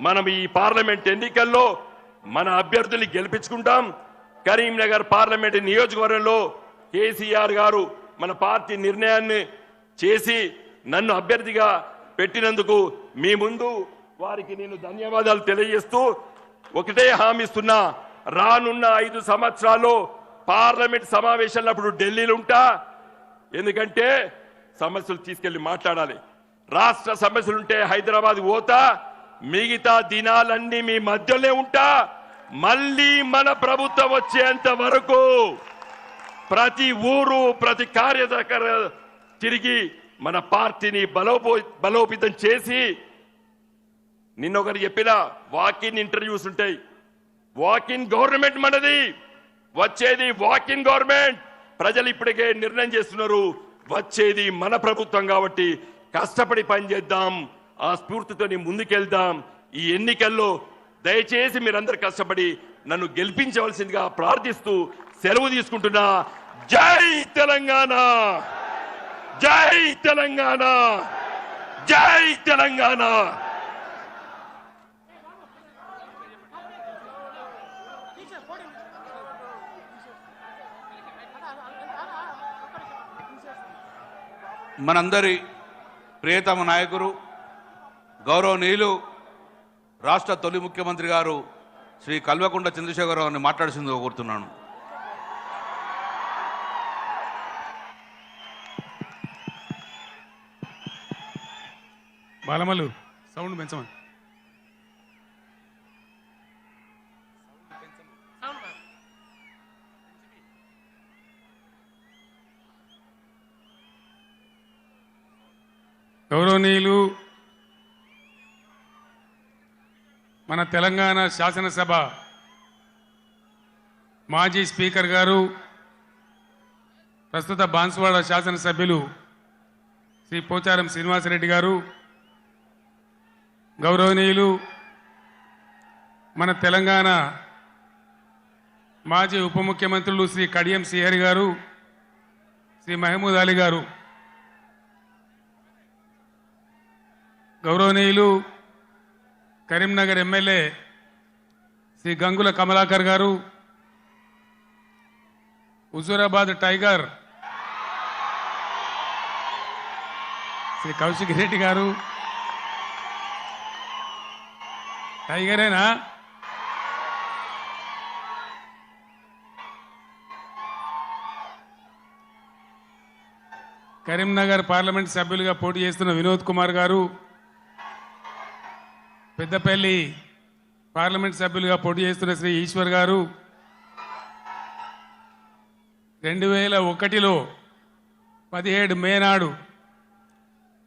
మనం ఈ పార్లమెంట్ ఎన్నికల్లో మన అభ్యర్థుల్ని గెలిపించుకుంటాం. కరీంనగర్ పార్లమెంట్ నియోజకవర్గంలో కేసీఆర్ గారు మన పార్టీ నిర్ణయాన్ని చేసి నన్ను అభ్యర్థిగా పెట్టినందుకు మీ ముందు వారికి నేను ధన్యవాదాలు తెలియజేస్తూ ఒకటే హామీస్తున్నా, రానున్న 5 సంవత్సరాల్లో పార్లమెంట్ సమావేశాలప్పుడు ఢిల్లీలో ఉంటా. ఎందుకంటే సమస్యలు తీసుకెళ్లి మాట్లాడాలి. రాష్ట్ర సమస్యలుంటే హైదరాబాద్ పోతా, మిగతా దినాలన్నీ మీ మధ్యలో ఉంటా. మళ్ళీ మన ప్రభుత్వం వచ్చేంత వరకు ప్రతి ఊరు ప్రతి కార్యకర్త తిరిగి మన పార్టీని బలోపేతం చేసి, నిన్నొకరు చెప్పిన వాకిన్ ఇంటర్వ్యూస్ ఉంటాయి. వాకిన్ గవర్నమెంట్ మనది, వచ్చేది వాకిన్ గవర్నమెంట్. ప్రజలు ఇప్పటికే నిర్ణయం చేస్తున్నారు, వచ్చేది మన ప్రభుత్వం. కాబట్టి కష్టపడి పనిచేద్దాం, ఆ స్ఫూర్తితో ముందుకెళ్దాం. ఈ ఎన్నికల్లో దయచేసి మీరందరూ కష్టపడి నన్ను గెలిపించవలసిందిగా ప్రార్థిస్తూ సెలవు తీసుకుంటున్నా. జై తెలంగాణ, జై తెలంగాణ, జై తెలంగాణ. మనందరి ప్రియతమ నాయకులు గౌరవనీయులు రాష్ట్ర తొలి ముఖ్యమంత్రి గారు శ్రీ కల్వకుంట్ల చంద్రశేఖరరావు గారిని మాట్లాడాల్సిందిగా కోరుతున్నాను. బాలమల్లు సౌండ్ పెంచమని. గౌరవనీయులు మన తెలంగాణ శాసనసభ మాజీ స్పీకర్ గారు, ప్రస్తుత బాన్సువాడ శాసనసభ్యులు శ్రీ పోచారం శ్రీనివాసరెడ్డి గారు, గౌరవనీయులు మన తెలంగాణ మాజీ ఉప ముఖ్యమంత్రులు శ్రీ కడియం శ్రీహరి గారు, శ్రీ మహమూద్ అలీ గారు, గౌరవనీయులు కరీంనగర్ ఎమ్మెల్యే శ్రీ గంగుల కమలాకర్ గారు, హుజూరాబాద్ టైగర్ శ్రీ కౌశిక్ రెడ్డి గారు, టైగరేనా, కరీంనగర్ పార్లమెంట్ సభ్యులుగా పోటీ చేస్తున్న వినోద్ కుమార్ గారు, పెద్దపల్లి పార్లమెంట్ సభ్యులుగా పోటీ చేస్తున్న శ్రీ ఈశ్వర్ గారు, 2001లో 17 మే నాడు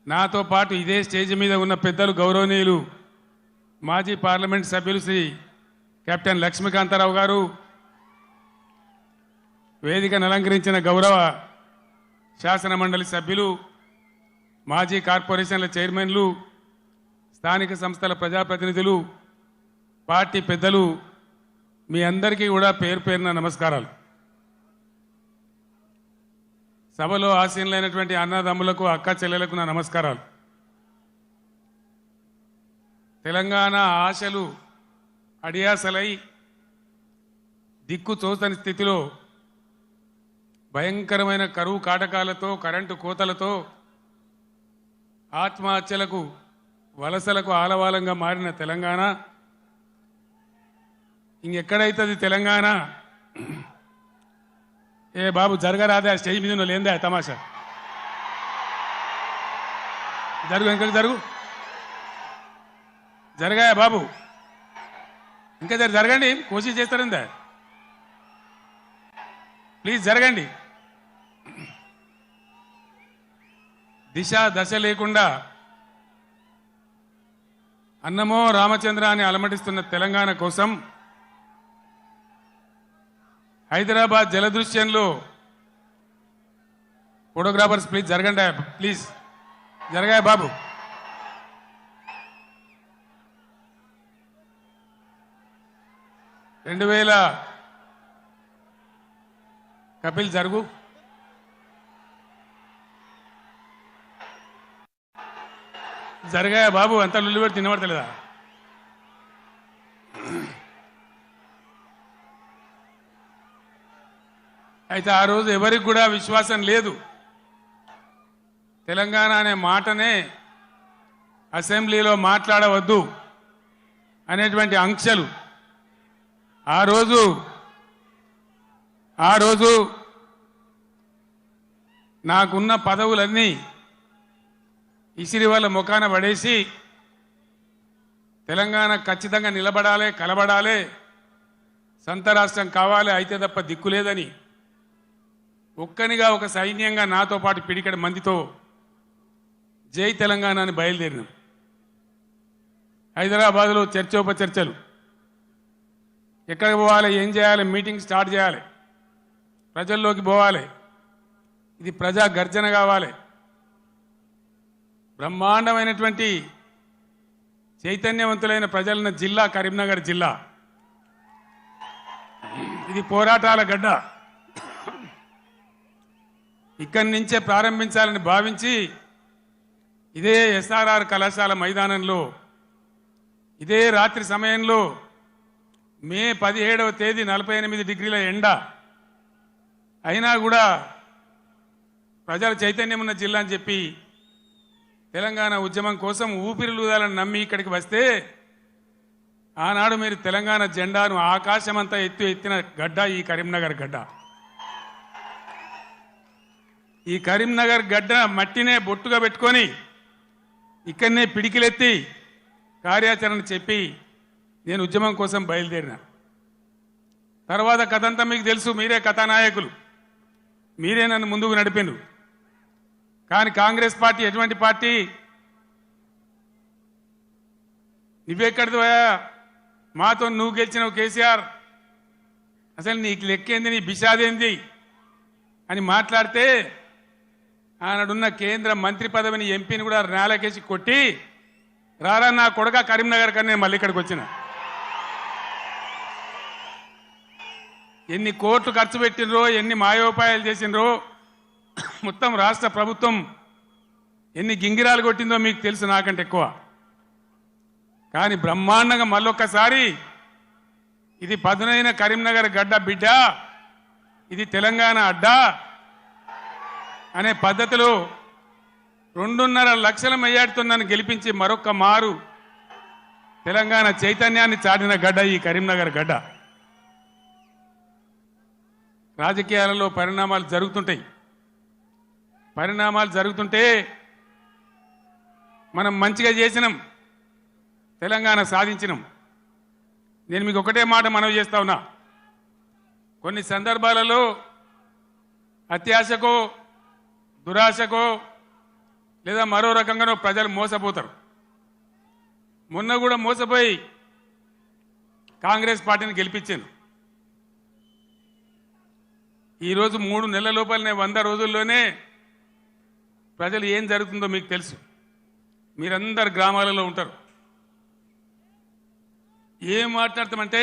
నాతో పాటు ఇదే స్టేజ్ మీద ఉన్న పెద్దలు గౌరవనీయులు మాజీ పార్లమెంట్ సభ్యులు శ్రీ కెప్టెన్ లక్ష్మీకాంతారావు గారు, వేదికను అలంకరించిన గౌరవ శాసన మండలి సభ్యులు, మాజీ కార్పొరేషన్ల చైర్మన్లు, స్థానిక సంస్థల ప్రజాప్రతినిధులు, పార్టీ పెద్దలు, మీ అందరికీ కూడా పేరు పేరున నమస్కారాలు. సభలో ఆసీనులైనటువంటి అన్నదమ్ములకు, అక్క చెల్లెలకు నా నమస్కారాలు. తెలంగాణ ఆశలు అడియాసలై దిక్కు తోచని స్థితిలో భయంకరమైన కరువు కాటకాలతో కరెంటు కోతలతో ఆత్మహత్యలకు వలసలకు ఆలవాలంగా మారిన తెలంగాణ ఇంకెక్కడైతుంది తెలంగాణ? ఏ బాబు జరగరాదే, ఆ స్టేజ్ మీద లేదే తమాషా? జరుగు, ఇంకా జరుగు, జరగాయా బాబు? ఇంకా జరగండి, కోషిష్ చేస్తారందా? ప్లీజ్ జరగండి. దిశ దశ లేకుండా అన్నమో రామచంద్ర అని అలమటిస్తున్న తెలంగాణ కోసం హైదరాబాద్ జలదృశ్యంలో ఫోటోగ్రాఫర్స్ ప్లీజ్ జరగండి, ప్లీజ్ జరగాయ బాబు. కపిల్ జరుగు. జరగాయ బాబు, అంతా లుల్లి పెట్టి తినబడతలేదా? అయితే ఆ రోజు ఎవరికి కూడా విశ్వాసం లేదు. తెలంగాణ అనే మాటనే అసెంబ్లీలో మాట్లాడవద్దు అనేటువంటి ఆంక్షలు ఆ రోజు నాకున్న పదవులన్నీ ఇసిరి వాళ్ళ ముఖాన పడేసి తెలంగాణ ఖచ్చితంగా నిలబడాలి, కలబడాలి, సొంత రాష్ట్రం కావాలి, అయితే తప్ప దిక్కులేదని ఒక్కనిగా ఒక సైన్యంగా నాతో పాటు పిడికడి మందితో జై తెలంగాణ అని బయలుదేరినాం. హైదరాబాద్లో చర్చోపచర్చలు, ఎక్కడికి పోవాలి, ఏం చేయాలి, మీటింగ్ స్టార్ట్ చేయాలి, ప్రజల్లోకి పోవాలి, ఇది ప్రజా గర్జన కావాలి. బ్రహ్మాండమైనటువంటి చైతన్యవంతులైన ప్రజలున్న జిల్లా కరీంనగర్ జిల్లా. ఇది పోరాటాల గడ్డ. ఇక్కడి నుంచే ప్రారంభించాలని భావించి ఇదే ఎస్ఆర్ఆర్ కళాశాల మైదానంలో ఇదే రాత్రి సమయంలో మే 17వ తేదీ 48 డిగ్రీల ఎండ అయినా కూడా ప్రజల చైతన్యం ఉన్న జిల్లా అని చెప్పి తెలంగాణ ఉద్యమం కోసం ఊపిరిలూదాలని నమ్మి ఇక్కడికి వస్తే ఆనాడు మీరు తెలంగాణ జెండాను ఆకాశమంతా ఎత్తిన గడ్డ ఈ కరీంనగర్ గడ్డ. ఈ కరీంనగర్ గడ్డ మట్టినే బొట్టుగా పెట్టుకొని ఇక్కడనే పిడికిలెత్తి కార్యాచరణ చెప్పి నేను ఉద్యమం కోసం బయలుదేరిన. తర్వాత కథంతా మీకు తెలుసు, మీరే కథానాయకులు, మీరే నన్ను ముందుకు నడిపిండ్రు. కానీ కాంగ్రెస్ పార్టీ ఎటువంటి పార్టీ? నువ్వెక్కడిదివా, మాతో నువ్వు గెలిచినవు కేసీఆర్, అసలు నీకు లెక్కేంది, నీ బిషాదేంది అని మాట్లాడితే ఆనాడున్న కేంద్ర మంత్రి పదవిని ఎంపీని కూడా నేలకేసి కొట్టి రారా నా కొడుక కరీంనగర్ కన్నా నేను మళ్ళీ ఇక్కడికి వచ్చిన. ఎన్ని కోట్లు ఖర్చు పెట్టినరో, ఎన్ని మాయోపాయాలు చేసినరో, మొత్తం రాష్ట్ర ప్రభుత్వం ఎన్ని గింగిరాలు కొట్టిందో మీకు తెలుసు నాకంటే ఎక్కువ. కానీ బ్రహ్మాండంగా మళ్ళొక్కసారి ఇది పదునైన కరీంనగర్ గడ్డ బిడ్డ, ఇది తెలంగాణ అడ్డా అనే పద్ధతిలో 2.5 లక్షల మెజార్టీతో నన్ను గెలిపించి మరొక్క మారు తెలంగాణ చైతన్యాన్ని చాటిన గడ్డ ఈ కరీంనగర్ గడ్డ. రాజకీయాలలో పరిణామాలు జరుగుతుంటే మనం మంచిగా చేసినాం, తెలంగాణ సాధించినాం. నేను మీకు ఒకటే మాట మనవి చేస్తా ఉన్నా, కొన్ని సందర్భాలలో అత్యాశకో దురాశకో లేదా మరో రకంగానో ప్రజలు మోసపోతారు. మొన్న కూడా మోసపోయి కాంగ్రెస్ పార్టీని గెలిపించాను. ఈరోజు 3 నెలల లోపలనే 100 రోజుల్లోనే ప్రజలు ఏం జరుగుతుందో మీకు తెలుసు. మీరందరు గ్రామాలలో ఉంటారు. ఏం మాట్లాడతామంటే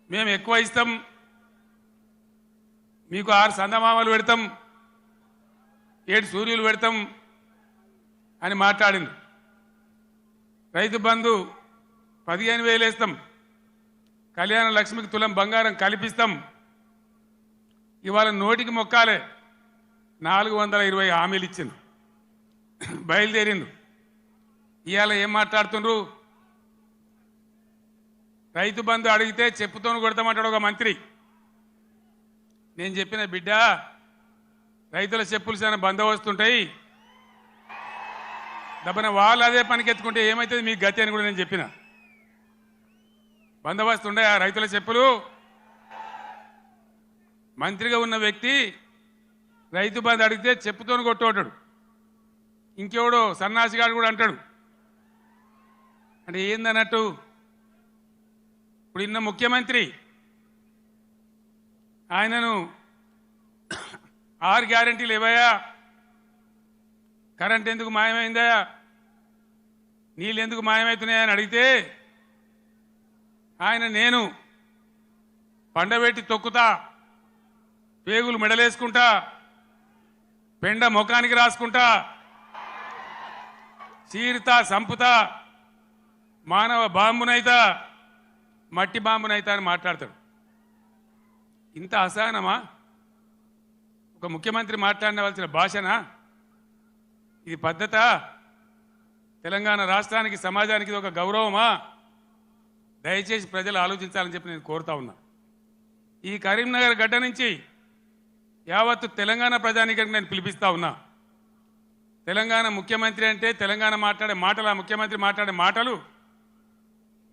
మేము ఎక్కువ ఇస్తాం, మీకు 6 సందమామలు పెడతాం, 7 సూర్యులు పెడతాం అని మాట్లాడింది. రైతు బంధు 15,000 వేస్తాం, కళ్యాణ లక్ష్మికి తులం బంగారం కల్పిస్తాం. ఇవాళ నోటికి మొక్కాలే 420 హామీలు ఇచ్చింది, బయలుదేరిండు. ఇవాళ ఏం మాట్లాడుతుండ్రు? రైతు బంధు అడిగితే చెప్పుతోను కొడతామంటాడు ఒక మంత్రి. నేను చెప్పిన బిడ్డ, రైతుల చెప్పులు చాలా బందోబస్తుంటాయి, దబ్బన వాళ్ళు అదే పనికెత్తుకుంటే ఏమవుతుంది మీ గతి అని కూడా నేను చెప్పిన. బందోబస్తు ఉండే ఆ రైతుల చెప్పులు. మంత్రిగా ఉన్న వ్యక్తి రైతు బంధు అడిగితే చెప్పుతోని కొట్టుకుంటాడు. ఇంకెవడో సన్నాసిగాడు కూడా అంటాడు. అంటే ఏందన్నట్టు? ఇప్పుడు ఇన్న ముఖ్యమంత్రి ఆయనను 6 గ్యారెంటీలు ఇవ్వయా, కరెంట్ ఎందుకు మాయమైందా, నీళ్ళు ఎందుకు మాయమవుతున్నాయని అడిగితే ఆయన నేను పండబెట్టి తొక్కుతా, పేగులు మెడలేసుకుంటా, పెండ ముఖానికి రాసుకుంటా, చీరుతా, సంపుతా, మానవ బాంబునైతా, మట్టి బాంబునైతా అని మాట్లాడతాడు. ఇంత అసహనమా ఒక ముఖ్యమంత్రి మాట్లాడవలసిన భాషనా? ఇది పద్ధతా? తెలంగాణ రాష్ట్రానికి, సమాజానికి ఇది ఒక గౌరవమా? దయచేసి ప్రజలు ఆలోచించాలని చెప్పి నేను కోరుతా ఉన్నా. ఈ కరీంనగర్ గడ్డ నుంచి యావత్తు తెలంగాణ ప్రజానీకానికి నేను పిలిపిస్తా ఉన్నా. తెలంగాణ ముఖ్యమంత్రి అంటే తెలంగాణ మాట్లాడే మాటలు, ఆ ముఖ్యమంత్రి మాట్లాడే మాటలు,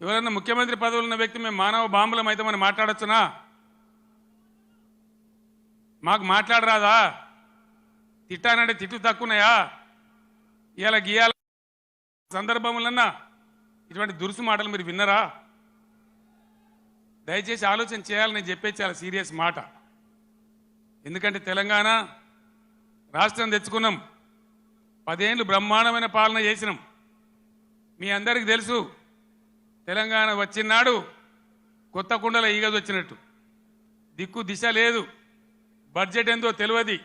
ఎవరన్నా ముఖ్యమంత్రి పదవులు ఉన్న వ్యక్తి మేము మానవ బాంబులం అయితే మనం మాట్లాడొచ్చునా? మాకు మాట్లాడరాదా? తిట్టానంటే తిట్టు తక్కువన్నాయా? ఇవాళ గీయాల సందర్భములన్నా ఇటువంటి దురుసు మాటలు మీరు విన్నరా? దయచేసి ఆలోచన చేయాలని నేను చెప్పే చాలా సీరియస్ మాట. ఎందుకంటే తెలంగాణ రాష్ట్రం తెచ్చుకున్నాం, 10 ఏళ్ళు బ్రహ్మాండమైన పాలన చేసినాం. మీ అందరికీ తెలుసు, తెలంగాణ వచ్చినాడు కొత్త కుండల ఈగదు వచ్చినట్టు. దిక్కు దిశ లేదు, బడ్జెట్ ఎంతో తెలియదు,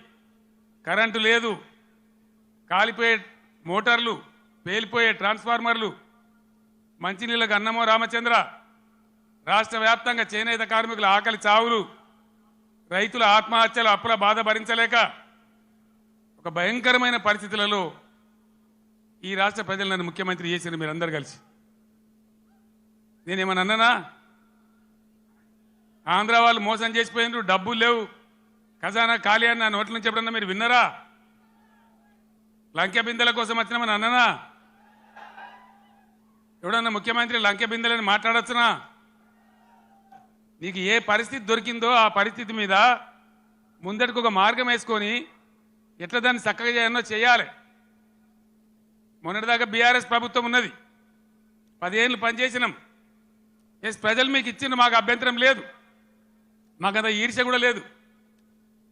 కరెంటు లేదు, కాలిపోయే మోటార్లు, పేలిపోయే ట్రాన్స్ఫార్మర్లు, మంచినీళ్ళకు అన్నమో రామచంద్ర, రాష్ట్ర వ్యాప్తంగా చేనేత కార్మికుల ఆకలి చావులు, రైతుల ఆత్మహత్యలు, అప్పుల బాధ భరించలేక ఒక భయంకరమైన పరిస్థితులలో ఈ రాష్ట్ర ప్రజలు నన్ను ముఖ్యమంత్రి చేసిన మీరందరూ కలిసి. నేనేమన్నా అన్నానా? ఆంధ్ర వాళ్ళు మోసం చేసిపోయినారు, డబ్బులు లేవు, ఖజానా ఖాళీ అని నా నోట్ల నుంచి ఎప్పుడన్నా మీరు విన్నారా? లంకె బిందెల కోసం వచ్చినామని అన్నానా? ఎవడన్నా ముఖ్యమంత్రి లంకె బిందెలని మాట్లాడొచ్చునా? నీకు ఏ పరిస్థితి దొరికిందో ఆ పరిస్థితి మీద ముందటికి ఒక మార్గం వేసుకొని ఎట్లా దాన్ని చక్కగా చేయాలో చేయాలి. మొన్నటిదాకా బీఆర్ఎస్ ప్రభుత్వం ఉన్నది, 10 ఏళ్ళు పనిచేసినాం. ఎస్, ప్రజలు మీకు ఇచ్చిన మాకు అభ్యంతరం లేదు, మాకంత ఈర్ష్య కూడా లేదు.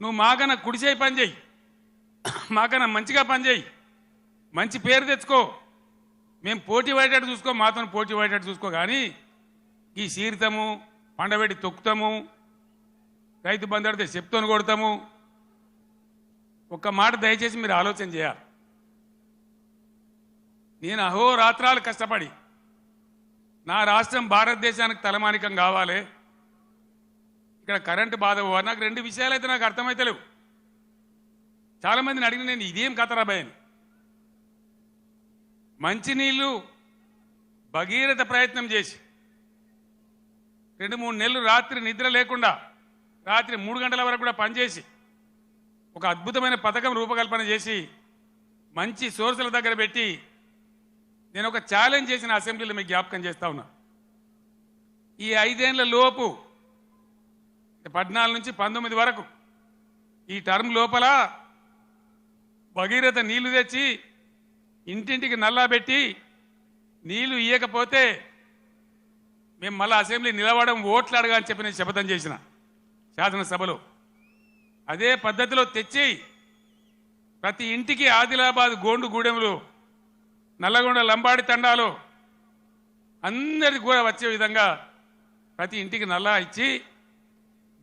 నువ్వు మాకన్నా కుడిచేయి పని చేయి, మాకన్నా మంచిగా పని చేయి, మంచి పేరు తెచ్చుకో, మేము పోటీ పడేటట్టు చూసుకో, మాతో పోటీ పడేటట్టు చూసుకో. కానీ ఈ సీరితము, పండబెట్టి తొక్కుతాము, రైతు బంధు అడితే చెప్తోని కొడతాము. ఒక్క మాట దయచేసి మీరు ఆలోచన చేయాలి. నేను అహోరాత్రాలు కష్టపడి నా రాష్ట్రం భారతదేశానికి తలమానికం కావాలి, ఇక్కడ కరెంటు బాధ నాకు 2 విషయాలు అయితే నాకు అర్థమైతే లేవు. చాలామందిని అడిగిన నేను ఇదేం కథరాబాయ్ అని. మంచినీళ్ళు భగీరథ ప్రయత్నం చేసి 2-3 నెలలు రాత్రి నిద్ర లేకుండా రాత్రి 3 గంటల వరకు కూడా పనిచేసి ఒక అద్భుతమైన పథకం రూపకల్పన చేసి మంచి సోర్సుల దగ్గర పెట్టి నేను ఒక ఛాలెంజ్ చేసిన అసెంబ్లీలో మీకు జ్ఞాపకం చేస్తా ఉన్నా. ఈ 5 ఏళ్ల లోపు 14 నుంచి 19 వరకు ఈ టర్మ్ లోపల భగీరథ నీళ్లు తెచ్చి ఇంటింటికి నల్లా పెట్టి నీళ్లు ఇయ్యకపోతే మేము మళ్ళీ అసెంబ్లీ నిలవడం, ఓట్లు అడగా అని చెప్పి నేను శపథం చేసిన శాసనసభలో. అదే పద్ధతిలో తెచ్చి ప్రతి ఇంటికి ఆదిలాబాద్ గోండు గూడెంలో, నల్లగొండ లంబాడి తండాలో అందరికి కూడా వచ్చే విధంగా ప్రతి ఇంటికి నల్లా ఇచ్చి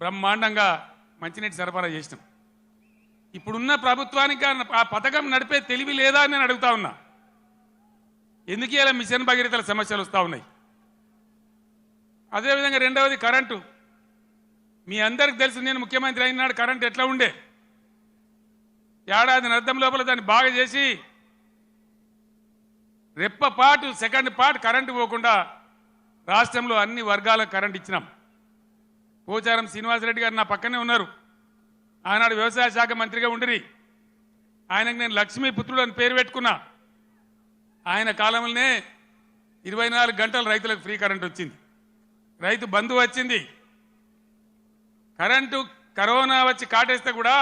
బ్రహ్మాండంగా మంచినీటి సరఫరా చేసినాం. ఇప్పుడున్న ప్రభుత్వానికి ఆ పథకం నడిపే తెలివి లేదా అని నేను అడుగుతా ఉన్నా. ఎందుకు ఇలా మిషన్ భగీరథల సమస్యలు వస్తూ ఉన్నాయి? అదేవిధంగా రెండవది కరెంటు. మీ అందరికి తెలుసు, నేను ముఖ్యమంత్రి అయినాడు కరెంట్ ఎట్లా ఉండే. ఏడాది అర్థం లోపల దాన్ని బాగా చేసి రెప్పపాటు సెకండ్ పార్ట్ కరెంటు పోకుండా రాష్ట్రంలో అన్ని వర్గాలకు కరెంట్ ఇచ్చినాం. పోచారం శ్రీనివాసరెడ్డి గారు నా పక్కనే ఉన్నారు. ఆనాడు వ్యవసాయ శాఖ మంత్రిగా ఉండిరి. ఆయనకు నేను లక్ష్మీపుత్రుడు అని పేరు పెట్టుకున్నా. ఆయన కాలంలోనే 24 గంటలు రైతులకు ఫ్రీ కరెంట్ వచ్చింది. రైతు బంధు వచ్చింది. కరెంటు కరోనా వచ్చి కాటేస్తే కూడా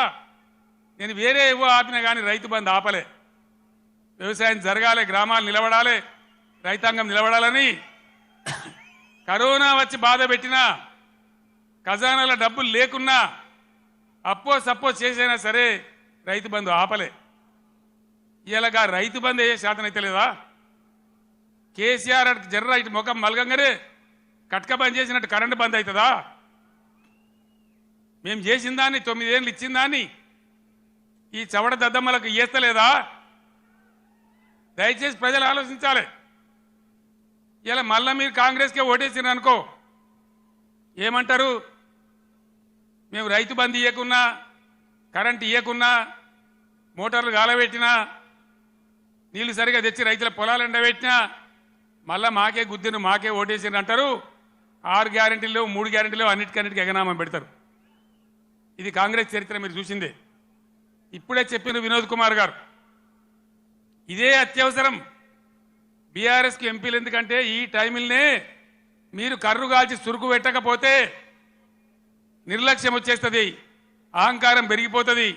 నేను వేరే ఏవో ఆపినా కానీ రైతు బంధు ఆపలే. వ్యవసాయం జరగాలి, గ్రామాలు నిలబడాలి, రైతాంగం నిలబడాలని కరోనా వచ్చి బాధ పెట్టినా, ఖజానాల డబ్బులు లేకున్నా, అప్పో సప్పో చేసైనా సరే రైతు బంధు ఆపలే. ఇలాగా రైతు బంధు అయ్యే శాతం అయితే లేదా? కేసీఆర్ జర్ర ఇటు ముఖం మలగంగానే కట్క బంద్ చేసినట్టు కరెంటు బంద్ అవుతుందా? మేము చేసిన దాన్ని 9 ఏళ్ళు ఇచ్చిన దాన్ని ఈ చవడ దద్దమ్మలకు ఇయ్యలేదా? దయచేసి ప్రజలు ఆలోచించాలి. ఇలా మళ్ళా మీరు కాంగ్రెస్కే ఓటేసినారు అనుకో, ఏమంటారు? మేము రైతు బంధు ఇవ్వకున్నా, కరెంట్ ఇవ్వకున్నా, మోటార్లు గాలబెట్టినా, నీళ్లు సరిగా తెచ్చి రైతుల పొలాలు ఎండబెట్టినా మళ్ళా మాకే గుద్దిను, మాకే ఓటేసినారు అంటారు. 6 గ్యారెంటీలు 3 గ్యారెంటీలు అన్నిటికన్నిటికీ ఎగనామం పెడతారు. ఇది కాంగ్రెస్ చరిత్ర మీరు చూసిందే. ఇప్పుడే చెప్పిన వినోద్ కుమార్ గారు, ఇదే అత్యవసరం బీఆర్ఎస్కి ఎంపీలు. ఎందుకంటే ఈ టైంలోనే మీరు కర్రు కాల్చి సురుకు పెట్టకపోతే నిర్లక్ష్యం వచ్చేస్తుంది, అహంకారం పెరిగిపోతుంది.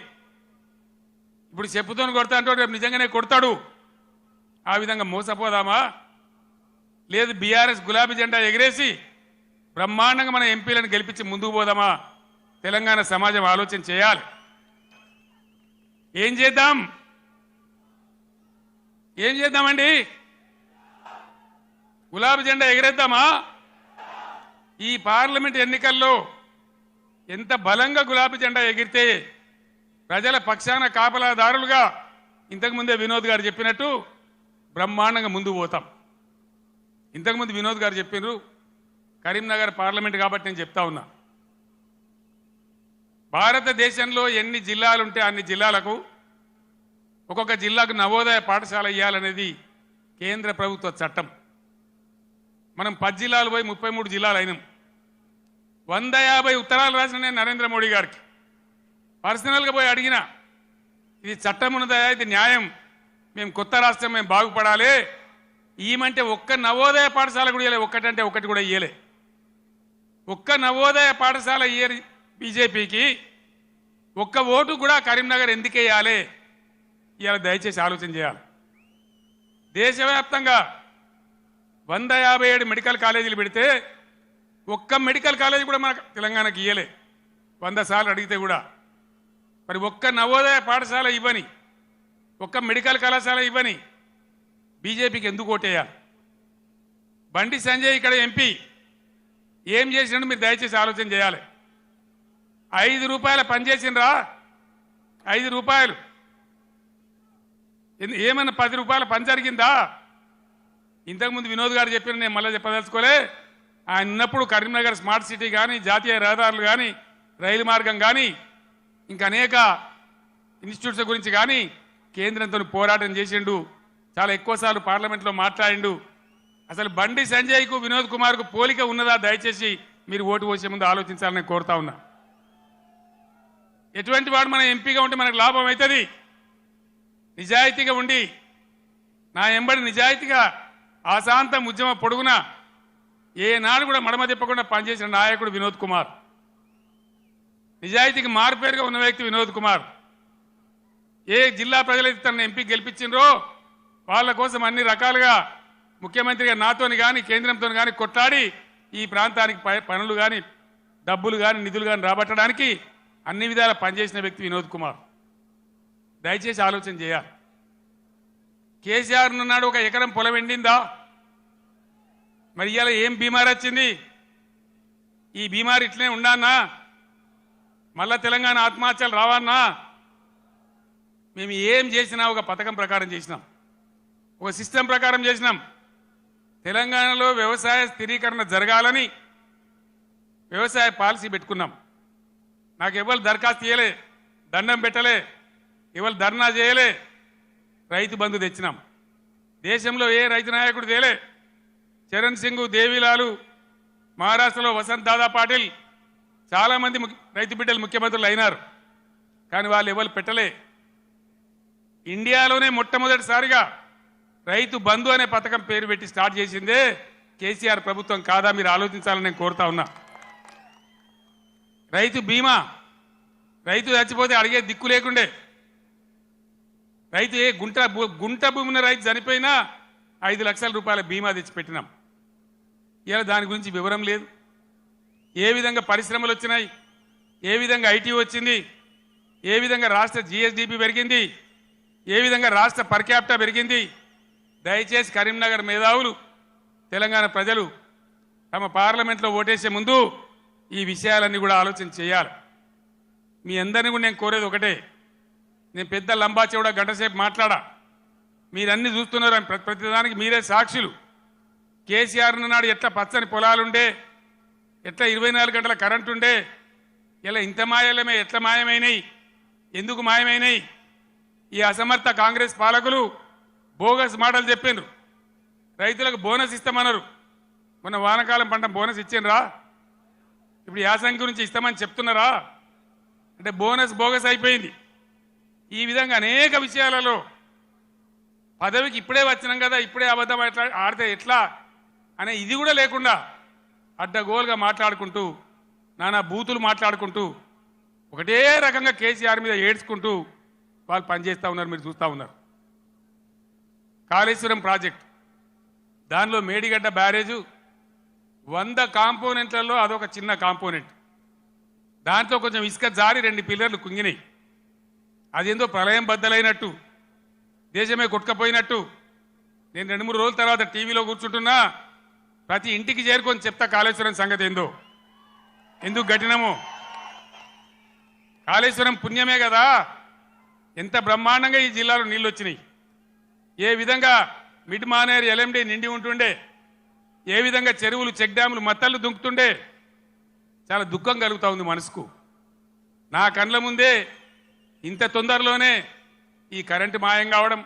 ఇప్పుడు చెప్పుతోని కొడతా అంటే రేపు నిజంగానే కొడతాడు. ఆ విధంగా మోసపోదామా? లేదు బీఆర్ఎస్ గులాబీ జెండా ఎగిరేసి బ్రహ్మాండంగా మన ఎంపీలను గెలిపించి ముందుకు పోదామా? తెలంగాణ సమాజం ఆలోచన చేయాలి. ఏం చేద్దాం? ఏం చేద్దామండి? గులాబీ జెండా ఎగిరేద్దామా? ఈ పార్లమెంట్ ఎన్నికల్లో ఎంత బలంగా గులాబీ జెండా ఎగిరితే ప్రజల పక్షాన కాపలాదారులుగా ఇంతకుముందే వినోద్ గారు చెప్పినట్టు బ్రహ్మాండంగా ముందుకు పోతాం. ఇంతకుముందు వినోద్ గారు చెప్పినారు కరీంనగర్ పార్లమెంట్ కాబట్టి నేను చెప్తా ఉన్నా. భారతదేశంలో ఎన్ని జిల్లాలుంటే అన్ని జిల్లాలకు ఒక్కొక్క జిల్లాకు నవోదయ పాఠశాల ఇవ్వాలనేది కేంద్ర ప్రభుత్వ చట్టం. మనం 10 జిల్లాలు పోయి 33 జిల్లాలు అయినాం. 150 ఉత్తరాలు రాసిన నేను నరేంద్ర మోడీ గారికి పర్సనల్గా పోయి అడిగినా, ఇది చట్టం ఉన్నదయా, ఇది న్యాయం, మేము కొత్త రాష్ట్రం, మేము బాగుపడాలి, ఈమంటే ఒక్క నవోదయ పాఠశాల కూడా ఇవ్వలే. ఒక్కటంటే ఒకటి కూడా ఇవ్వలే. ఒక్క నవోదయ పాఠశాల ఇయ్యరు బీజేపీకి. ఒక్క ఓటు కూడా కరీంనగర్ ఎందుకు వేయాలి? ఇవాళ దయచేసి ఆలోచన చేయాలి. దేశవ్యాప్తంగా 157 మెడికల్ కాలేజీలు పెడితే ఒక్క మెడికల్ కాలేజీ కూడా మన తెలంగాణకి ఇయ్యలే. 100 సార్లు అడిగితే కూడా. మరి ఒక్క నవోదయ పాఠశాల ఇవ్వని, ఒక్క మెడికల్ కళాశాల ఇవ్వని బీజేపీకి ఎందుకు ఓటేయాలి? బండి సంజయ్ ఇక్కడ ఎంపీ ఏం చేసినట్టు మీరు దయచేసి ఆలోచన చేయాలి. 5 రూపాయల పని చేసినరా? 5 రూపాయలు ఏమన్నా 10 రూపాయల పని జరిగిందా? ఇంతకుముందు వినోద్ గారు చెప్పిన, నేను మళ్ళీ చెప్పదలుచుకోలే. ఆయన ఉన్నప్పుడు కరీంనగర్ స్మార్ట్ సిటీ కానీ, జాతీయ రహదారులు కానీ, రైలు మార్గం కానీ, ఇంకా అనేక ఇన్స్టిట్యూట్స్ గురించి కానీ కేంద్రంతో పోరాటం చేసిండు. చాలా ఎక్కువసార్లు పార్లమెంట్లో మాట్లాడిండు. అసలు బండి సంజయ్కు వినోద్ కుమార్కు పోలిక ఉన్నదా? దయచేసి మీరు ఓటు పోసే ముందు ఆలోచించాలని కోరుతా ఉన్నా. ఎటువంటి వాడు మన ఎంపీగా ఉంటే మనకు లాభం అవుతుంది? నిజాయితీగా ఉండి నా ఎంబడి నిజాయితీగా ఆశాంతం ఉద్యమ పొడుగున ఏనాడు కూడా మడమ తిప్పకుండా పనిచేసిన నాయకుడు వినోద్ కుమార్. నిజాయితీకి మారుపేరుగా ఉన్న వ్యక్తి వినోద్ కుమార్. ఏ జిల్లా ప్రజలైతే తన ఎంపీ గెలిపించిండ్రో వాళ్ళ కోసం అన్ని రకాలుగా ముఖ్యమంత్రిగా నాతోని కానీ కేంద్రంతో కానీ కొట్లాడి ఈ ప్రాంతానికి పనులు కానీ, డబ్బులు కానీ, నిధులు కానీ రాబట్టడానికి అన్ని విధాలా పనిచేసిన వ్యక్తి వినోద్ కుమార్. దయచేసి ఆలోచన చేయాలి. కేసీఆర్ ఉన్నాడు, ఒక ఎకరం పొలం ఎండిందా? మరి ఇవాళ ఏం బీమారి వచ్చింది? ఈ బీమారి ఇట్లనే ఉండన్నా? మళ్ళా తెలంగాణ ఆత్మహత్యలు రావన్నా? మేము ఏం చేసినా ఒక పథకం ప్రకారం చేసినాం, ఒక సిస్టమ్ ప్రకారం చేసినాం. తెలంగాణలో వ్యవసాయ స్థిరీకరణ జరగాలని వ్యవసాయ పాలసీ పెట్టుకున్నాం. నాకు ఎవరు దరఖాస్తు చేయలే, దండం పెట్టలే, ఎవరు ధర్నా చేయలే. రైతు బంధు తెచ్చినాం. దేశంలో ఏ రైతు నాయకుడు తేలే. చరణ్ సింగ్, దేవిలాలు, మహారాష్ట్రలో వసంత్ దాదా పాటిల్, చాలామంది రైతు బిడ్డలు ముఖ్యమంత్రులు అయినారు. కానీ వాళ్ళు ఎవరు పెట్టలే. ఇండియాలోనే మొట్టమొదటిసారిగా రైతు బంధు అనే పథకం పేరు పెట్టి స్టార్ట్ చేసిందే కేసీఆర్ ప్రభుత్వం కాదా? మీరు ఆలోచించాలని నేను కోరుతా ఉన్నా. రైతు బీమా, రైతు చచ్చిపోతే అడిగే దిక్కు లేకుండే. రైతు ఏ గుంట భూమిన రైతు చనిపోయినా 5 లక్షల రూపాయల బీమా తెచ్చిపెట్టినాం. ఇలా దాని గురించి వివరం లేదు. ఏ విధంగా పరిశ్రమలు వచ్చినాయి, ఏ విధంగా ఐటీ వచ్చింది, ఏ విధంగా రాష్ట్ర జిఎస్డిపి పెరిగింది, ఏ విధంగా రాష్ట్ర పర్ క్యాపిటా పెరిగింది. దయచేసి కరీంనగర్ మేధావులు, తెలంగాణ ప్రజలు తమ పార్లమెంట్లో ఓటేసే ముందు ఈ విషయాలన్నీ కూడా ఆలోచన చేయాలి. మీ అందరినీ కూడా నేను కోరేది ఒకటే. నేను పెద్ద లంబాచెవుడా గంటసేపు మాట్లాడా, మీరన్నీ చూస్తున్నారు. ప్రతిదానికి మీరే సాక్షులు. కేసీఆర్ నాడు ఎట్లా పచ్చని పొలాలుండే, ఎట్లా 24 గంటల కరెంటు ఉండే, ఇలా ఇంత మాయలమే ఎట్లా మాయమైనాయి, ఎందుకు మాయమైనాయి? ఈ అసమర్థ కాంగ్రెస్ పాలకులు బోగస్ మాటలు చెప్పిండ్రు. రైతులకు బోనస్ ఇస్తామన్నారు. మొన్న వానకాలం పంట బోనస్ ఇచ్చిండ్రా? ఇప్పుడు యాసంగి గురించి ఇస్తామని చెప్తున్నారా? అంటే బోనస్ బోగస్ అయిపోయింది. ఈ విధంగా అనేక విషయాలలో పదవికి ఇప్పుడే వచ్చినాం కదా, ఇప్పుడే అబద్ధం ఎట్లా ఆడితే ఎట్లా అనే ఇది కూడా లేకుండా అడ్డగోలుగా మాట్లాడుకుంటూ, నానా బూతులు మాట్లాడుకుంటూ, ఒకటే రకంగా కేసీఆర్ మీద ఏడ్చుకుంటూ వాళ్ళు పనిచేస్తూ ఉన్నారు. మీరు చూస్తూ ఉన్నారు. కాళేశ్వరం ప్రాజెక్ట్, దానిలో మేడిగడ్డ బ్యారేజు 100 కాంపోనెంట్లలో అదొక చిన్న కాంపోనెంట్. దాంట్లో కొంచెం ఇసుక జారి 2 పిల్లర్లు కుంగినాయి. అదేందో ప్రళయం బద్దలైనట్టు, దేశమే కొట్టుకపోయినట్టు. నేను 2-3 రోజుల తర్వాత టీవీలో కూర్చుంటున్నా, ప్రతి ఇంటికి చేరుకొని చెప్తా కాళేశ్వరం సంగతి ఏందో, ఎందుకు గట్టినమో. కాళేశ్వరం పుణ్యమే కదా ఎంత బ్రహ్మాండంగా ఈ జిల్లాలో నీళ్ళు వచ్చినాయి. ఏ విధంగా మిడ్ మానేరు ఎల్ఎండి నిండి ఉంటుండే, ఏ విధంగా చెరువులు చెక్ డ్యాములు మత్తళ్ళు దుంకుతుండే. చాలా దుఃఖం కలుగుతూ ఉంది మనసుకు. నా కండ్ల ముందే ఇంత తొందరలోనే ఈ కరెంటు మాయం కావడం,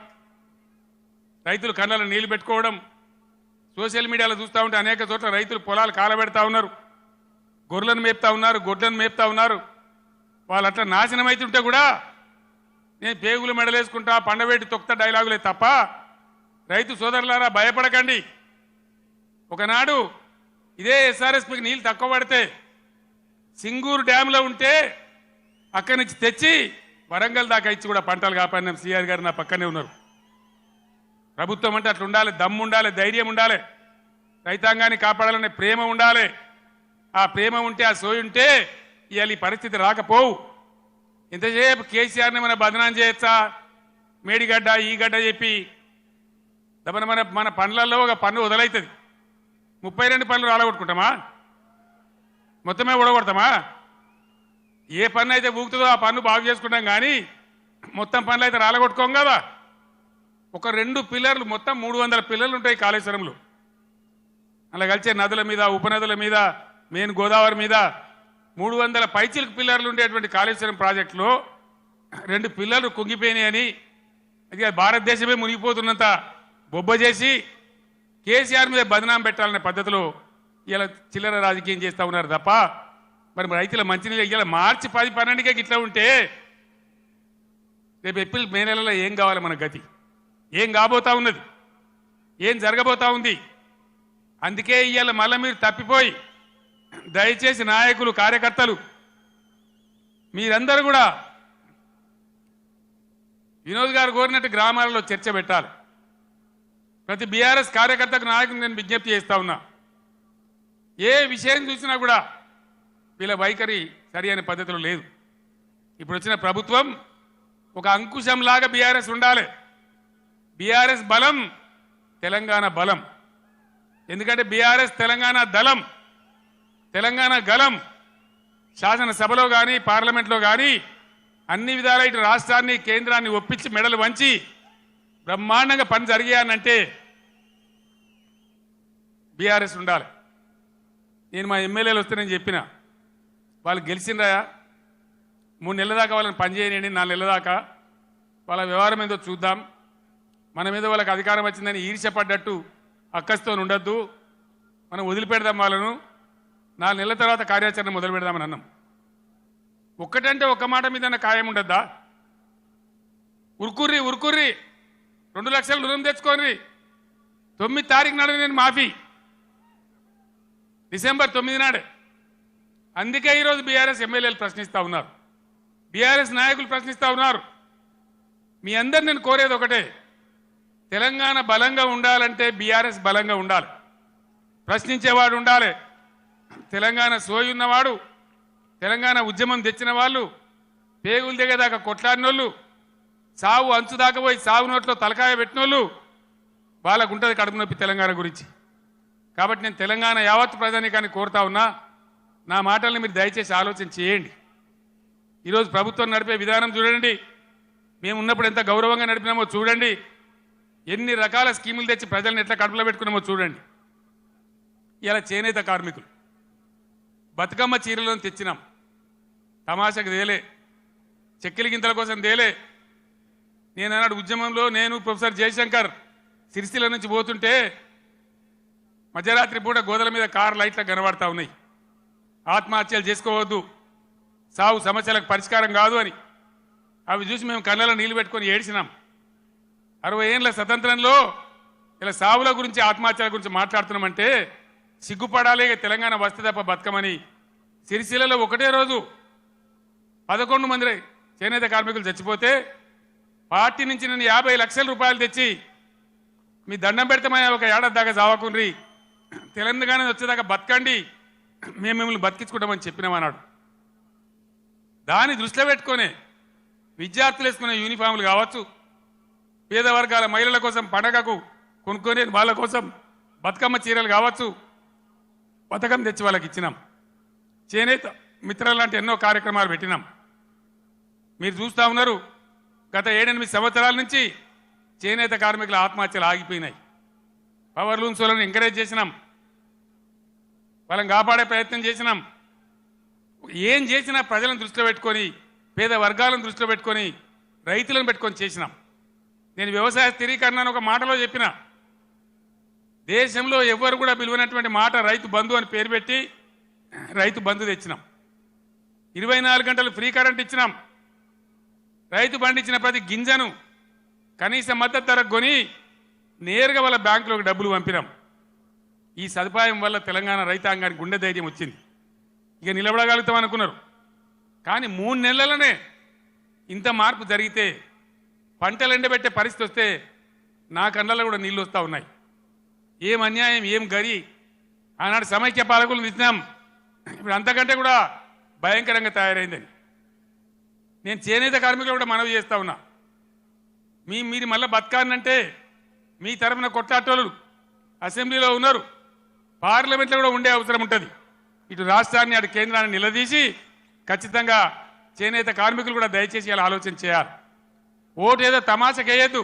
రైతులు కళ్ళలో నీళ్లు పెట్టుకోవడం, సోషల్ మీడియాలో చూస్తూ ఉంటే అనేక చోట్ల రైతులు పొలాలు కాలబెడతా ఉన్నారు, గొర్రెలను మేపుతా ఉన్నారు, గొడ్లను మేపుతా ఉన్నారు. వాళ్ళు అట్లా నాశనం అవుతుంటే కూడా నేను పేగులు మెడలేసుకుంటా, పండవేటి తొక్త డైలాగులే తప్ప, రైతు సోదరులారా భయపడకండి. ఒకనాడు ఇదే ఎస్ఆర్ఎస్పీకి నీళ్ళు తక్కువ పడితే సింగూరు డ్యాంలో ఉంటే అక్కడి నుంచి తెచ్చి వరంగల్ దాకా ఇచ్చి కూడా పంటలు కాపాడినాం. సిఆర్ గారు నా పక్కనే ఉన్నారు. ప్రభుత్వం అంటే అట్లా ఉండాలి, దమ్ము ఉండాలి, ధైర్యం ఉండాలి, రైతాంగాన్ని కాపాడాలనే ప్రేమ ఉండాలి. ఆ ప్రేమ ఉంటే, ఆ సోయి ఉంటే ఇవాళ ఈ పరిస్థితి రాకపోవు. ఇంతసేపు కేసీఆర్ని మన బదనాం చేయొచ్చా? మేడిగడ్డ ఈ గడ్డ చెప్పి మన పనులలో ఒక పన్ను వదలవుతుంది. 32 పనులు రాలగొట్టుకుంటామా? మొత్తమే ఊడగొడతామా? ఏ పన్ను అయితే ఊగుతుందో ఆ పన్ను బాగు చేసుకుంటాం, కానీ మొత్తం పనులు అయితే రాలగొట్టుకోం కదా. ఒక 2 పిల్లర్లు, మొత్తం 300 పిల్లర్లు ఉంటాయి కాళేశ్వరంలో. అలా కలిసే నదుల మీద, ఉపనదుల మీద, మెయిన్ గోదావరి మీద 300 పైచిలకు పిల్లర్లు ఉండేటువంటి కాళేశ్వరం ప్రాజెక్టులో 2 పిల్లర్లు కుంగిపోయినాయని, అది భారతదేశమే మునిగిపోతున్నంత బొబ్బ చేసి కేసీఆర్ మీద బదనాం పెట్టాలనే పద్ధతిలో ఇలా చిల్లర రాజకీయం చేస్తూ ఉన్నారు తప్ప, మరి రైతుల మంచినీళ్ళు ఇలా మార్చి 10-12కే ఇట్లా ఉంటే రేపు ఏప్రిల్ మే నెలలో ఏం కావాలి? మన గతి ఏం కాబోతా ఉన్నది? ఏం జరగబోతా ఉంది? అందుకే ఇవాళ మళ్ళీ మీరు తప్పిపోయి, దయచేసి నాయకులు, కార్యకర్తలు మీరందరూ కూడా వినోద్ గారు కోరినట్టు గ్రామాలలో చర్చ పెట్టాలి. ప్రతి బీఆర్ఎస్ కార్యకర్తకు, నాయకులు నేను విజ్ఞప్తి చేస్తా ఉన్నా, ఏ విషయం చూసినా కూడా వీళ్ళ వైఖరి సరి అనే పద్ధతిలో లేదు. ఇప్పుడు వచ్చిన ప్రభుత్వం ఒక అంకుశంలాగా బీఆర్ఎస్ ఉండాలి. బీఆర్ఎస్ బలం తెలంగాణ బలం. ఎందుకంటే బీఆర్ఎస్ తెలంగాణ దళం, తెలంగాణ గలం. శాసనసభలో కానీ పార్లమెంట్లో కానీ అన్ని విధాల ఇటు రాష్ట్రాన్ని, కేంద్రాన్ని ఒప్పించి మెడలు వంచి బ్రహ్మాండంగా పని జరిగాయనంటే బీఆర్ఎస్ ఉండాలి. నేను మా ఎమ్మెల్యేలు వస్తే నేను చెప్పిన వాళ్ళు గెలిచిండ్రా 3 నెలల దాకా వాళ్ళని పనిచేయనండి, 4 నెలల దాకా వాళ్ళ వ్యవహారం ఏందో చూద్దాం, మన మీద వాళ్ళకి అధికారం వచ్చిందని ఈర్ష్యపడ్డట్టు అక్కస్తో ఉండొద్దు, మనం వదిలిపెడదాం వాళ్ళను, 4 నెలల తర్వాత కార్యాచరణ మొదలు పెడదామని అన్నాం. ఒక్కటంటే ఒక్క మాట మీద ఖాయం ఉండద్దా? ఉరుకుర్రి 2 లక్షలు రుణం తెచ్చుకోని 9 తారీఖు నాడు నేను మాఫీ, డిసెంబర్ 9 నాడే. అందుకే ఈరోజు బీఆర్ఎస్ ఎమ్మెల్యేలు ప్రశ్నిస్తూ ఉన్నారు, బీఆర్ఎస్ నాయకులు ప్రశ్నిస్తూ ఉన్నారు. మీ అందరు నేను కోరేది ఒకటే, తెలంగాణ బలంగా ఉండాలంటే బీఆర్ఎస్ బలంగా ఉండాలి, ప్రశ్నించేవాడు ఉండాలి. తెలంగాణ సోయి ఉన్నవాడు, తెలంగాణ ఉద్యమం తెచ్చిన వాళ్ళు, పేగులు దిగేదాకా కొట్లాడినోళ్ళు, సావు అంచు దాకా పోయి సాగు నోట్లో తలకాయ పెట్టినోళ్ళు, వాళ్ళకు ఉంటుంది కడుపు నొప్పి తెలంగాణ గురించి. కాబట్టి నేను తెలంగాణ యావత్ ప్రజానీకాన్ని కోరుతా ఉన్నా, నా మాటల్ని మీరు దయచేసి ఆలోచన చేయండి. ఈరోజు ప్రభుత్వం నడిపే విధానం చూడండి, మేము ఉన్నప్పుడు ఎంత గౌరవంగా నడిపినామో చూడండి, ఎన్ని రకాల స్కీములు తెచ్చి ప్రజల్ని ఎట్లా కడుపులో పెట్టుకున్నామో చూడండి. ఇలా చేనేత కార్మికులు బతుకమ్మ చీరలను తెచ్చినాం, తమాషకు దేలే, చెక్కిలి గింతల కోసం దేలే. నేను అన్నాడు ఉద్యమంలో నేను ప్రొఫెసర్ జయశంకర్ సిరిసిల్ల నుంచి పోతుంటే మధ్యరాత్రి పూట గోదల మీద కారు లైట్లు కనబడతా ఉన్నాయి, ఆత్మహత్యలు చేసుకోవద్దు, సాగు సమస్యలకు పరిష్కారం కాదు అని. అవి చూసి మేము కళ్ళలో నీళ్లు పెట్టుకొని ఏడ్చినాం. 60 ఏళ్ళ స్వతంత్రంలో ఇలా సావుల గురించి ఆత్మహత్యల గురించి మాట్లాడుతున్నామంటే సిగ్గుపడాలి. తెలంగాణ వస్తే తప్ప బతకమని సిరిసిల్లలో ఒకటే రోజు 11 మంది చేనేత కార్మికులు చచ్చిపోతే పార్టీ నుంచి నేను 50 లక్షల రూపాయలు తెచ్చి మీ దండం పెడతామని ఒక ఏడాది దాకా చావకుండ్రి, తెలంగాణ వచ్చేదాకా బతకండి, మేము మిమ్మల్ని బతికించుకుంటామని చెప్పినామన్నాడు. దాన్ని దృష్టిలో పెట్టుకొని విద్యార్థులు వేసుకునే యూనిఫామ్లు కావచ్చు, పేద వర్గాల మహిళల కోసం పండగకు కొనుక్కొని వాళ్ళ కోసం బతుకమ్మ చీరలు కావచ్చు, పథకం తెచ్చి వాళ్ళకి ఇచ్చినాం. చేనేత మిత్రులు లాంటి ఎన్నో కార్యక్రమాలు పెట్టినాం. మీరు చూస్తూ ఉన్నారు, గత 7-8 సంవత్సరాల నుంచి చేనేత కార్మికుల ఆత్మహత్యలు ఆగిపోయినాయి. పవర్ లూమ్స్ వాళ్ళని ఎంకరేజ్ చేసినాం, వాళ్ళని కాపాడే ప్రయత్నం చేసినాం. ఏం చేసినా ప్రజలను దృష్టిలో పెట్టుకొని, పేద వర్గాలను దృష్టిలో పెట్టుకొని, రైతులను పెట్టుకొని చేసినాం. నేను వ్యవసాయ స్థిరీకరణ అని ఒక మాటలో చెప్పిన, దేశంలో ఎవరు కూడా పిలువనటువంటి మాట రైతు బంధు అని పేరు పెట్టి రైతు బంధు తెచ్చినాం. 24 గంటలు ఫ్రీ కరెంట్ ఇచ్చినాం. రైతు పండించిన ప్రతి గింజను కనీస మద్దతు ధరకు కొని నేరుగా వాళ్ళ బ్యాంకులోకి డబ్బులు పంపినాం. ఈ సదుపాయం వల్ల తెలంగాణ రైతాంగానికి గుండె ధైర్యం వచ్చింది. ఇక నిలబడగలుగుతాం అనుకున్నారు, కానీ 3 నెలలనే ఇంత మార్పు జరిగితే, పంటలు ఎండబెట్టే పరిస్థితి వస్తే నా కళ్ళల్లో కూడా నీళ్ళు వస్తూ ఉన్నాయి. ఏం అన్యాయం, ఏం గరి. ఆనాడు సమైక్య పాలకులు ఇచ్చినాం, ఇప్పుడు అంతకంటే కూడా భయంకరంగా తయారైందని. నేను చేనేత కార్మికులు కూడా మనవి చేస్తా ఉన్నా, మీరు మళ్ళీ బతకాలంటే మీ తరఫున కొట్లాటోళ్ళు అసెంబ్లీలో ఉన్నారు, పార్లమెంట్లో కూడా ఉండే అవసరం ఉంటుంది. ఇటు రాష్ట్రాన్ని అటు కేంద్రాన్ని నిలదీసి ఖచ్చితంగా చేనేత కార్మికులు కూడా దయచేసి ఇలా ఆలోచన చేయాలి. ఓటు ఏదో తమాషకేయద్దు.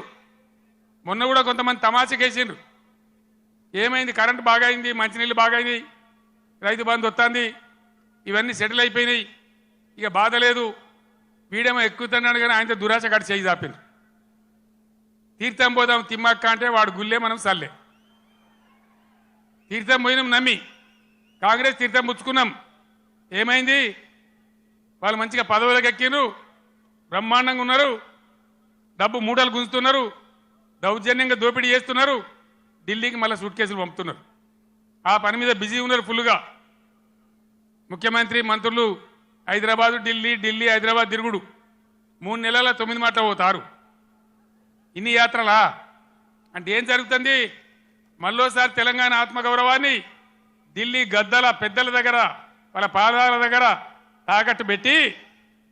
మొన్న కూడా కొంతమంది తమాషకేసిండ్రు. ఏమైంది, కరెంటు బాగా అయింది, మంచినీళ్ళు బాగా అయింది, రైతు బంధు వస్తుంది, ఇవన్నీ సెటిల్ అయిపోయినాయి, ఇక బాధ లేదు, వీడేమో ఎక్కుతున్నాడు కానీ ఆయనతో దురాశ కట్టి చేయి చాపింది. తీర్థం పోదాం తిమ్మక్క అంటే వాడు గుల్లే, మనం సల్లే. తీర్థం పోయినాం నమ్మి, కాంగ్రెస్ తీర్థం పుచ్చుకున్నాం. ఏమైంది, వాళ్ళు మంచిగా పదవులకు ఎక్కిండ్రు, బ్రహ్మాండంగా ఉన్నారు, డబ్బు మూటలు గుంజుతున్నారు, దౌర్జన్యంగా దోపిడీ చేస్తున్నారు, ఢిల్లీకి మళ్ళీ సూట్ కేసులు పంపుతున్నారు. ఆ పని మీద బిజీ ఉన్నారు ఫుల్గా. ముఖ్యమంత్రి మంత్రులు హైదరాబాదు ఢిల్లీ హైదరాబాద్ తిరుగుడు. 3 నెలల 9 మాటలు పోతారు. ఇన్ని యాత్రలా అంటే ఏం జరుగుతుంది? మళ్ళోసారి తెలంగాణ ఆత్మగౌరవాన్ని ఢిల్లీ గద్దల పెద్దల దగ్గర, వాళ్ళ పాదాల దగ్గర తాకట్టు పెట్టి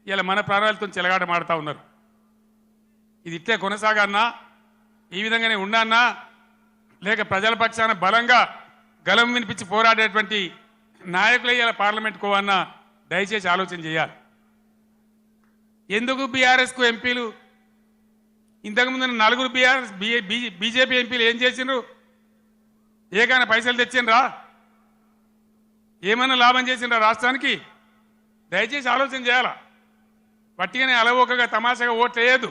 ఇలా మన ప్రాణాలతో చెలగాట మాడుతూ ఉన్నారు. ఇది ఇట్లే కొనసాగన్నా, ఈ విధంగానే ఉండన్నా, లేక ప్రజల పక్షాన బలంగా గలం వినిపించి పోరాడేటువంటి నాయకులు ఇలా పార్లమెంట్కు అన్నా దయచేసి ఆలోచన చేయాలి. ఎందుకు బీఆర్ఎస్కు ఎంపీలు, ఇంతకుముందు 4 బీజేపీ ఎంపీలు ఏం చేసిండ్రు? ఏకైనా పైసలు తెచ్చిండ్రా? ఏమైనా లాభం చేసిండ్రా రాష్ట్రానికి? దయచేసి ఆలోచన చేయాలా. పట్టిగానే అలవోకగా తమాషాగా ఓట్లు వేయద్దు.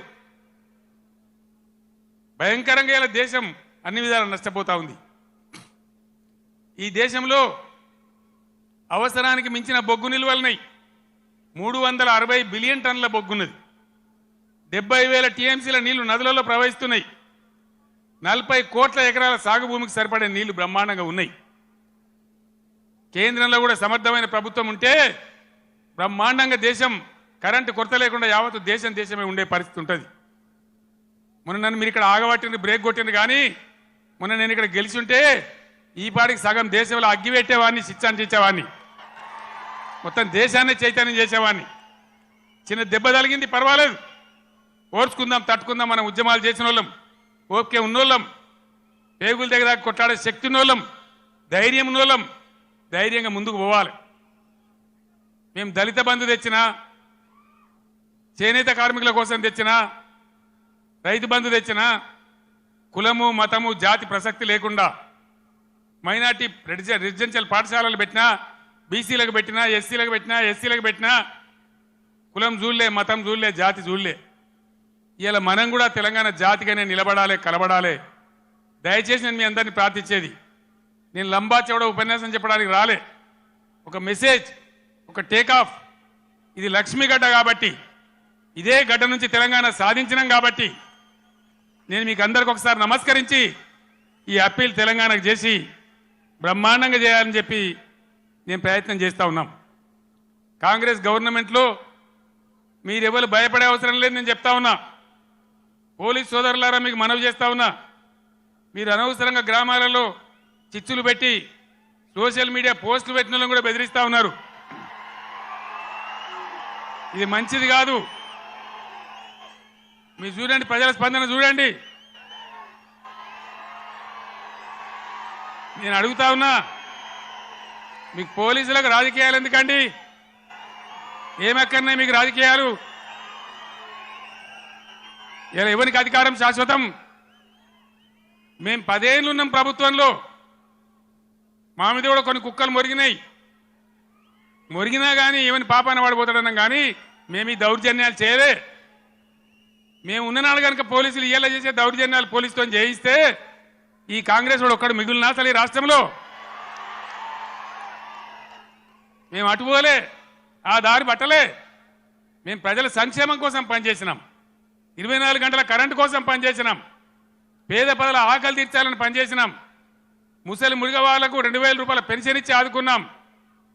భయంకరంగా ఇలా దేశం అన్ని విధాలు నష్టపోతా ఉంది. ఈ దేశంలో అవసరానికి మించిన బొగ్గు నిల్వలున్నాయి. 360 బిలియన్ టన్నుల బొగ్గున్నది. 70,000 టీఎంసీల నీళ్లు నదులలో ప్రవహిస్తున్నాయి. 40 కోట్ల ఎకరాల సాగు భూమికి సరిపడే నీళ్లు బ్రహ్మాండంగా ఉన్నాయి. కేంద్రంలో కూడా సమర్థమైన ప్రభుత్వం ఉంటే బ్రహ్మాండంగా దేశం కరెంటు కొరత లేకుండా యావత్తు దేశమే ఉండే పరిస్థితి ఉంటుంది. మొన్న నన్ను మీరు ఇక్కడ ఆగబట్టింది, బ్రేక్ కొట్టింది. కానీ మొన్న నేను ఇక్కడ గెలిచి ఉంటే ఈ పాటికి సగం దేశంలో అగ్గి పెట్టేవాడిని, శిక్షించేవాడిని, మొత్తం దేశాన్ని చైతన్యం చేసేవాడిని. చిన్న దెబ్బ తగిలింది, పర్వాలేదు, ఓర్చుకుందాం, తట్టుకుందాం. మనం ఉద్యమాలు చేసిన వాళ్ళం, ఓపిక ఉన్నోళ్ళం, పేగుల దగ్గర కొట్లాడే శక్తి ఉన్నోళ్ళం, ధైర్యం ఉన్నోళ్ళం. ధైర్యంగా ముందుకు పోవాలి. మేము దళిత బంధు తెచ్చినా, చేనేత కార్మికుల కోసం తెచ్చినా, రైతు బంధు తెచ్చినా, కులము మతము జాతి ప్రసక్తి లేకుండా మైనార్టీ రెసిడెన్షియల్ పాఠశాలలు పెట్టినా, బీసీలకు పెట్టినా, ఎస్సీలకు పెట్టినా, ఎస్సీలకు పెట్టినా, కులం చూడలే, మతం చూడలే, జాతి చూడలే. ఇలా మనం కూడా తెలంగాణ జాతిగానే నిలబడాలి, కలబడాలి. దయచేసి నేను మీ అందరినీ ప్రార్థించేది, నేను లంబా చౌడ ఉపన్యాసం చెప్పడానికి రాలే. ఒక మెసేజ్, ఒక టేకాఫ్. ఇది లక్ష్మీ గడ్డ కాబట్టి, ఇదే గడ్డ నుంచి తెలంగాణ సాధించినాం కాబట్టి నేను మీకు అందరికి ఒకసారి నమస్కరించి ఈ అప్పీల్ తెలంగాణకు చేసి బ్రహ్మాండంగా చేయాలని చెప్పి నేను ప్రయత్నం చేస్తూ ఉన్నాం. కాంగ్రెస్ గవర్నమెంట్లో మీరెవరు భయపడే అవసరం లేదు, నేను చెప్తా ఉన్నా. పోలీస్ సోదరులారా, మీకు మనవి చేస్తా ఉన్నా, మీరు అనవసరంగా గ్రామాలలో చిచ్చులు పెట్టి సోషల్ మీడియా పోస్టులు పెట్టిన వాళ్ళని కూడా బెదిరిస్తా ఉన్నారు. ఇది మంచిది కాదు. మీరు చూడండి, ప్రజల స్పందన చూడండి. నేను అడుగుతా ఉన్నా, మీకు పోలీసులకు రాజకీయాలు ఎందుకండి? ఏమెక్కడున్నాయి మీకు రాజకీయాలు? ఇలా ఎవరికి అధికారం శాశ్వతం? మేము 10 ఏళ్ళు ఉన్నాం ప్రభుత్వంలో. మా మీద కూడా కొన్ని కుక్కలు మొరిగినా కానీ ఏమని పాపాన పడిపోతాడన్నాం. కానీ మేము ఈ దౌర్జన్యాలు చేయలే. మేము ఉన్ననాడు కనుక పోలీసులు ఇయ్యాల చేసే దౌర్జన్యాలు పోలీసుతో చేయిస్తే ఈ కాంగ్రెస్ వాడు ఒక్కడు మిగులునా అసలు ఈ రాష్ట్రంలో? మేము అటుపోలే, ఆ దారి పట్టలే. మేము ప్రజల సంక్షేమం కోసం పనిచేసినాం, 24 గంటల కరెంటు కోసం పనిచేసినాం, పేద ప్రజల ఆకలి తీర్చాలని పనిచేసినాం, ముసలి మురిగ వాళ్లకు 2,000 రూపాయల పెన్షన్ ఇచ్చి ఆదుకున్నాం.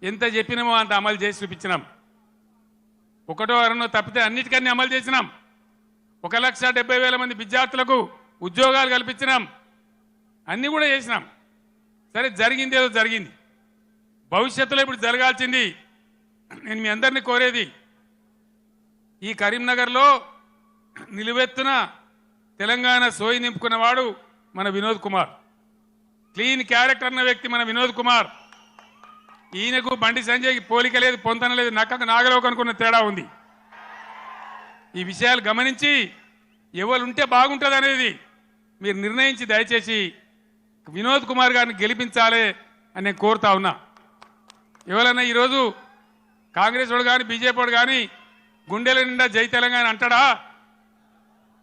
ఎంత చెప్పినామో అంత అమలు చేసి చూపించినాం. ఒకటో అరనో తప్పితే అన్నిటికన్నీ అమలు చేసినాం. 1,70,000 మంది విద్యార్థులకు ఉద్యోగాలు కల్పించినాం. అన్నీ కూడా చేసినాం. సరే, జరిగింది ఏదో జరిగింది. భవిష్యత్తులో ఇప్పుడు జరగాల్సింది, నేను మీ అందరినీ కోరేది, ఈ కరీంనగర్లో నిలువెత్తున తెలంగాణ సోయి నింపుకున్నవాడు మన వినోద్ కుమార్. క్లీన్ క్యారెక్టర్ అన్న వ్యక్తి మన వినోద్ కుమార్. ఈయనకు బండి సంజయ్కి పోలిక లేదు, పొంతన లేదు, నక్కకు నాగలోకి అనుకున్న తేడా ఉంది. ఈ విషయాలు గమనించి ఎవరు ఉంటే బాగుంటుంది అనేది మీరు నిర్ణయించి దయచేసి వినోద్ కుమార్ గారిని గెలిపించాలి అని నేను కోరుతా ఉన్నా. ఎవరన్నా ఈరోజు కాంగ్రెస్ వాడు కానీ బీజేపీ వాడు కానీ గుండెల నిండా జై తెలంగాణ అంటాడా?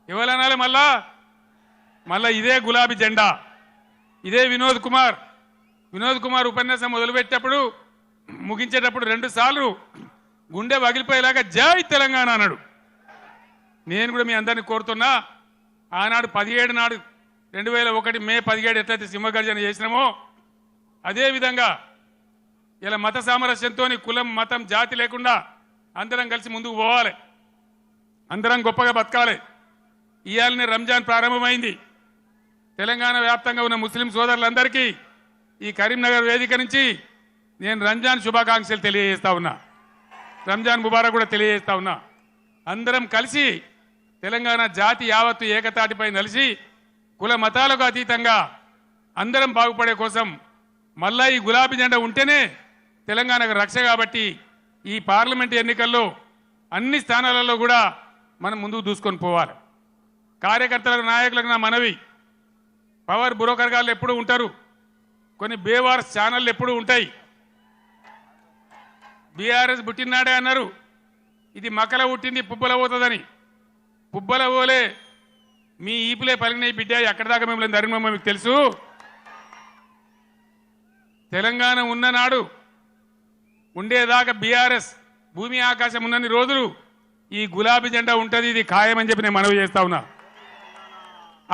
ఎవరనాలి? మళ్ళా ఇదే గులాబీ జెండా, ఇదే వినోద్ కుమార్ ఉపన్యాసం మొదలుపెట్టేటప్పుడు ముగించేటప్పుడు 2 సార్లు గుండె పగిలిపోయేలాగా జై తెలంగాణ అన్నాడు. నేను కూడా మీ అందరినీ కోరుతున్నా, ఆనాడు 17 నాడు 2001 మే 17 ఎట్లయితే సింహగర్జన చేసినామో అదేవిధంగా ఇలా మత సామరస్యంతో కులం మతం జాతి లేకుండా అందరం కలిసి ముందుకు పోవాలి, అందరం గొప్పగా బతకాలి. ఇవాళనే రంజాన్ ప్రారంభమైంది. తెలంగాణ వ్యాప్తంగా ఉన్న ముస్లిం సోదరులందరికీ ఈ కరీంనగర్ వేదిక నుంచి నేను రంజాన్ శుభాకాంక్షలు తెలియజేస్తా ఉన్నా, రంజాన్ ముబారక్ కూడా తెలియజేస్తా ఉన్నా. అందరం కలిసి తెలంగాణ జాతి యావత్తు ఏకతాటిపై నిలిచి కుల మతాలకు అతీతంగా అందరం బాగుపడే కోసం మళ్ళా ఈ గులాబీ జెండా ఉంటేనే తెలంగాణకు రక్ష. కాబట్టి ఈ పార్లమెంట్ ఎన్నికల్లో అన్ని స్థానాలలో కూడా మనం ముందుకు దూసుకొని పోవాలి. కార్యకర్తలకు నాయకులకు నా మనవి, పవర్ బ్రోకర్ గాళ్ళు ఎప్పుడూ ఉంటారు, కొన్ని బేవార్స్ ఛానళ్ళు ఎప్పుడూ ఉంటాయి. బీఆర్ఎస్ పుట్టినాడే అన్నారు, ఇది మకల పుట్టింది పుబ్బల పోతుందని. పుబ్బల పోలే మీ ఈపులే పలిగిన బిడ్డ ఎక్కడి దాకా మిమ్మల్ని ధర్మమ్మ మీకు తెలుసు. తెలంగాణ ఉన్ననాడు ఉండేదాకా బీఆర్ఎస్ భూమి ఆకాశం ఉన్నన్ని రోజులు ఈ గులాబీ జెండా ఉంటుంది, ఇది ఖాయమని చెప్పి నేను మనవి చేస్తా ఉన్నా.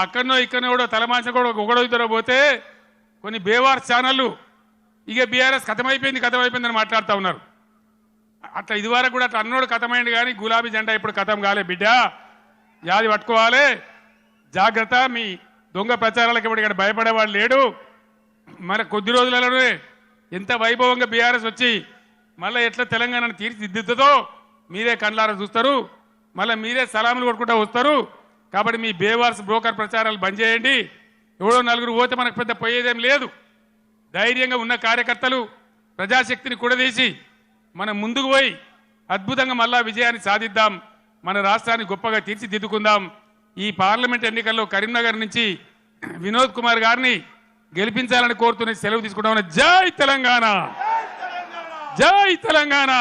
అక్కడనో ఇక్కడనో కూడా తలమాస కూడా ఒకడో ఇద్దరు పోతే కొన్ని బేవార్స్ ఛానళ్ళు ఇక బీఆర్ఎస్ కథమైపోయిందని మాట్లాడుతూ ఉన్నారు. అట్లా ఇదివరకు కూడా అట్లా అన్నోడు కథమైంది, కానీ గులాబీ జెండా ఇప్పుడు కథం కాలే బిడ్డ. యాది పట్టుకోవాలి, జాగ్రత్త. మీ దొంగ ప్రచారాలకు ఇప్పుడు ఇక్కడ భయపడేవాడు లేడు. మన కొద్ది రోజులలోనే ఎంత వైభవంగా బీఆర్ఎస్ వచ్చి మళ్ళీ ఎట్లా తెలంగాణను తీర్చిదిద్దుతుందో మీరే కళ్ళారా చూస్తారు. మళ్ళీ మీరే సలాములు కొట్టుకుంటూ వస్తారు. కాబట్టి మీ బేవార్స్ బ్రోకర్ ప్రచారాలు బంద్ చేయండి. ఎవడో నలుగురు పోతే మనకు పెద్ద పోయేదేం లేదు. ధైర్యంగా ఉన్న కార్యకర్తలు ప్రజాశక్తిని కూడదీసి మనం ముందుకు పోయి అద్భుతంగా మళ్ళా విజయాన్ని సాధిద్దాం. మన రాష్ట్రాన్ని గొప్పగా తీర్చిదిద్దుకుందాం. ఈ పార్లమెంట్ ఎన్నికల్లో కరీంనగర్ నుంచి వినోద్ కుమార్ గారిని గెలిపించాలని కోరుతూనే సెలవు తీసుకుంటామని. జై తెలంగాణ, జై తెలంగాణ.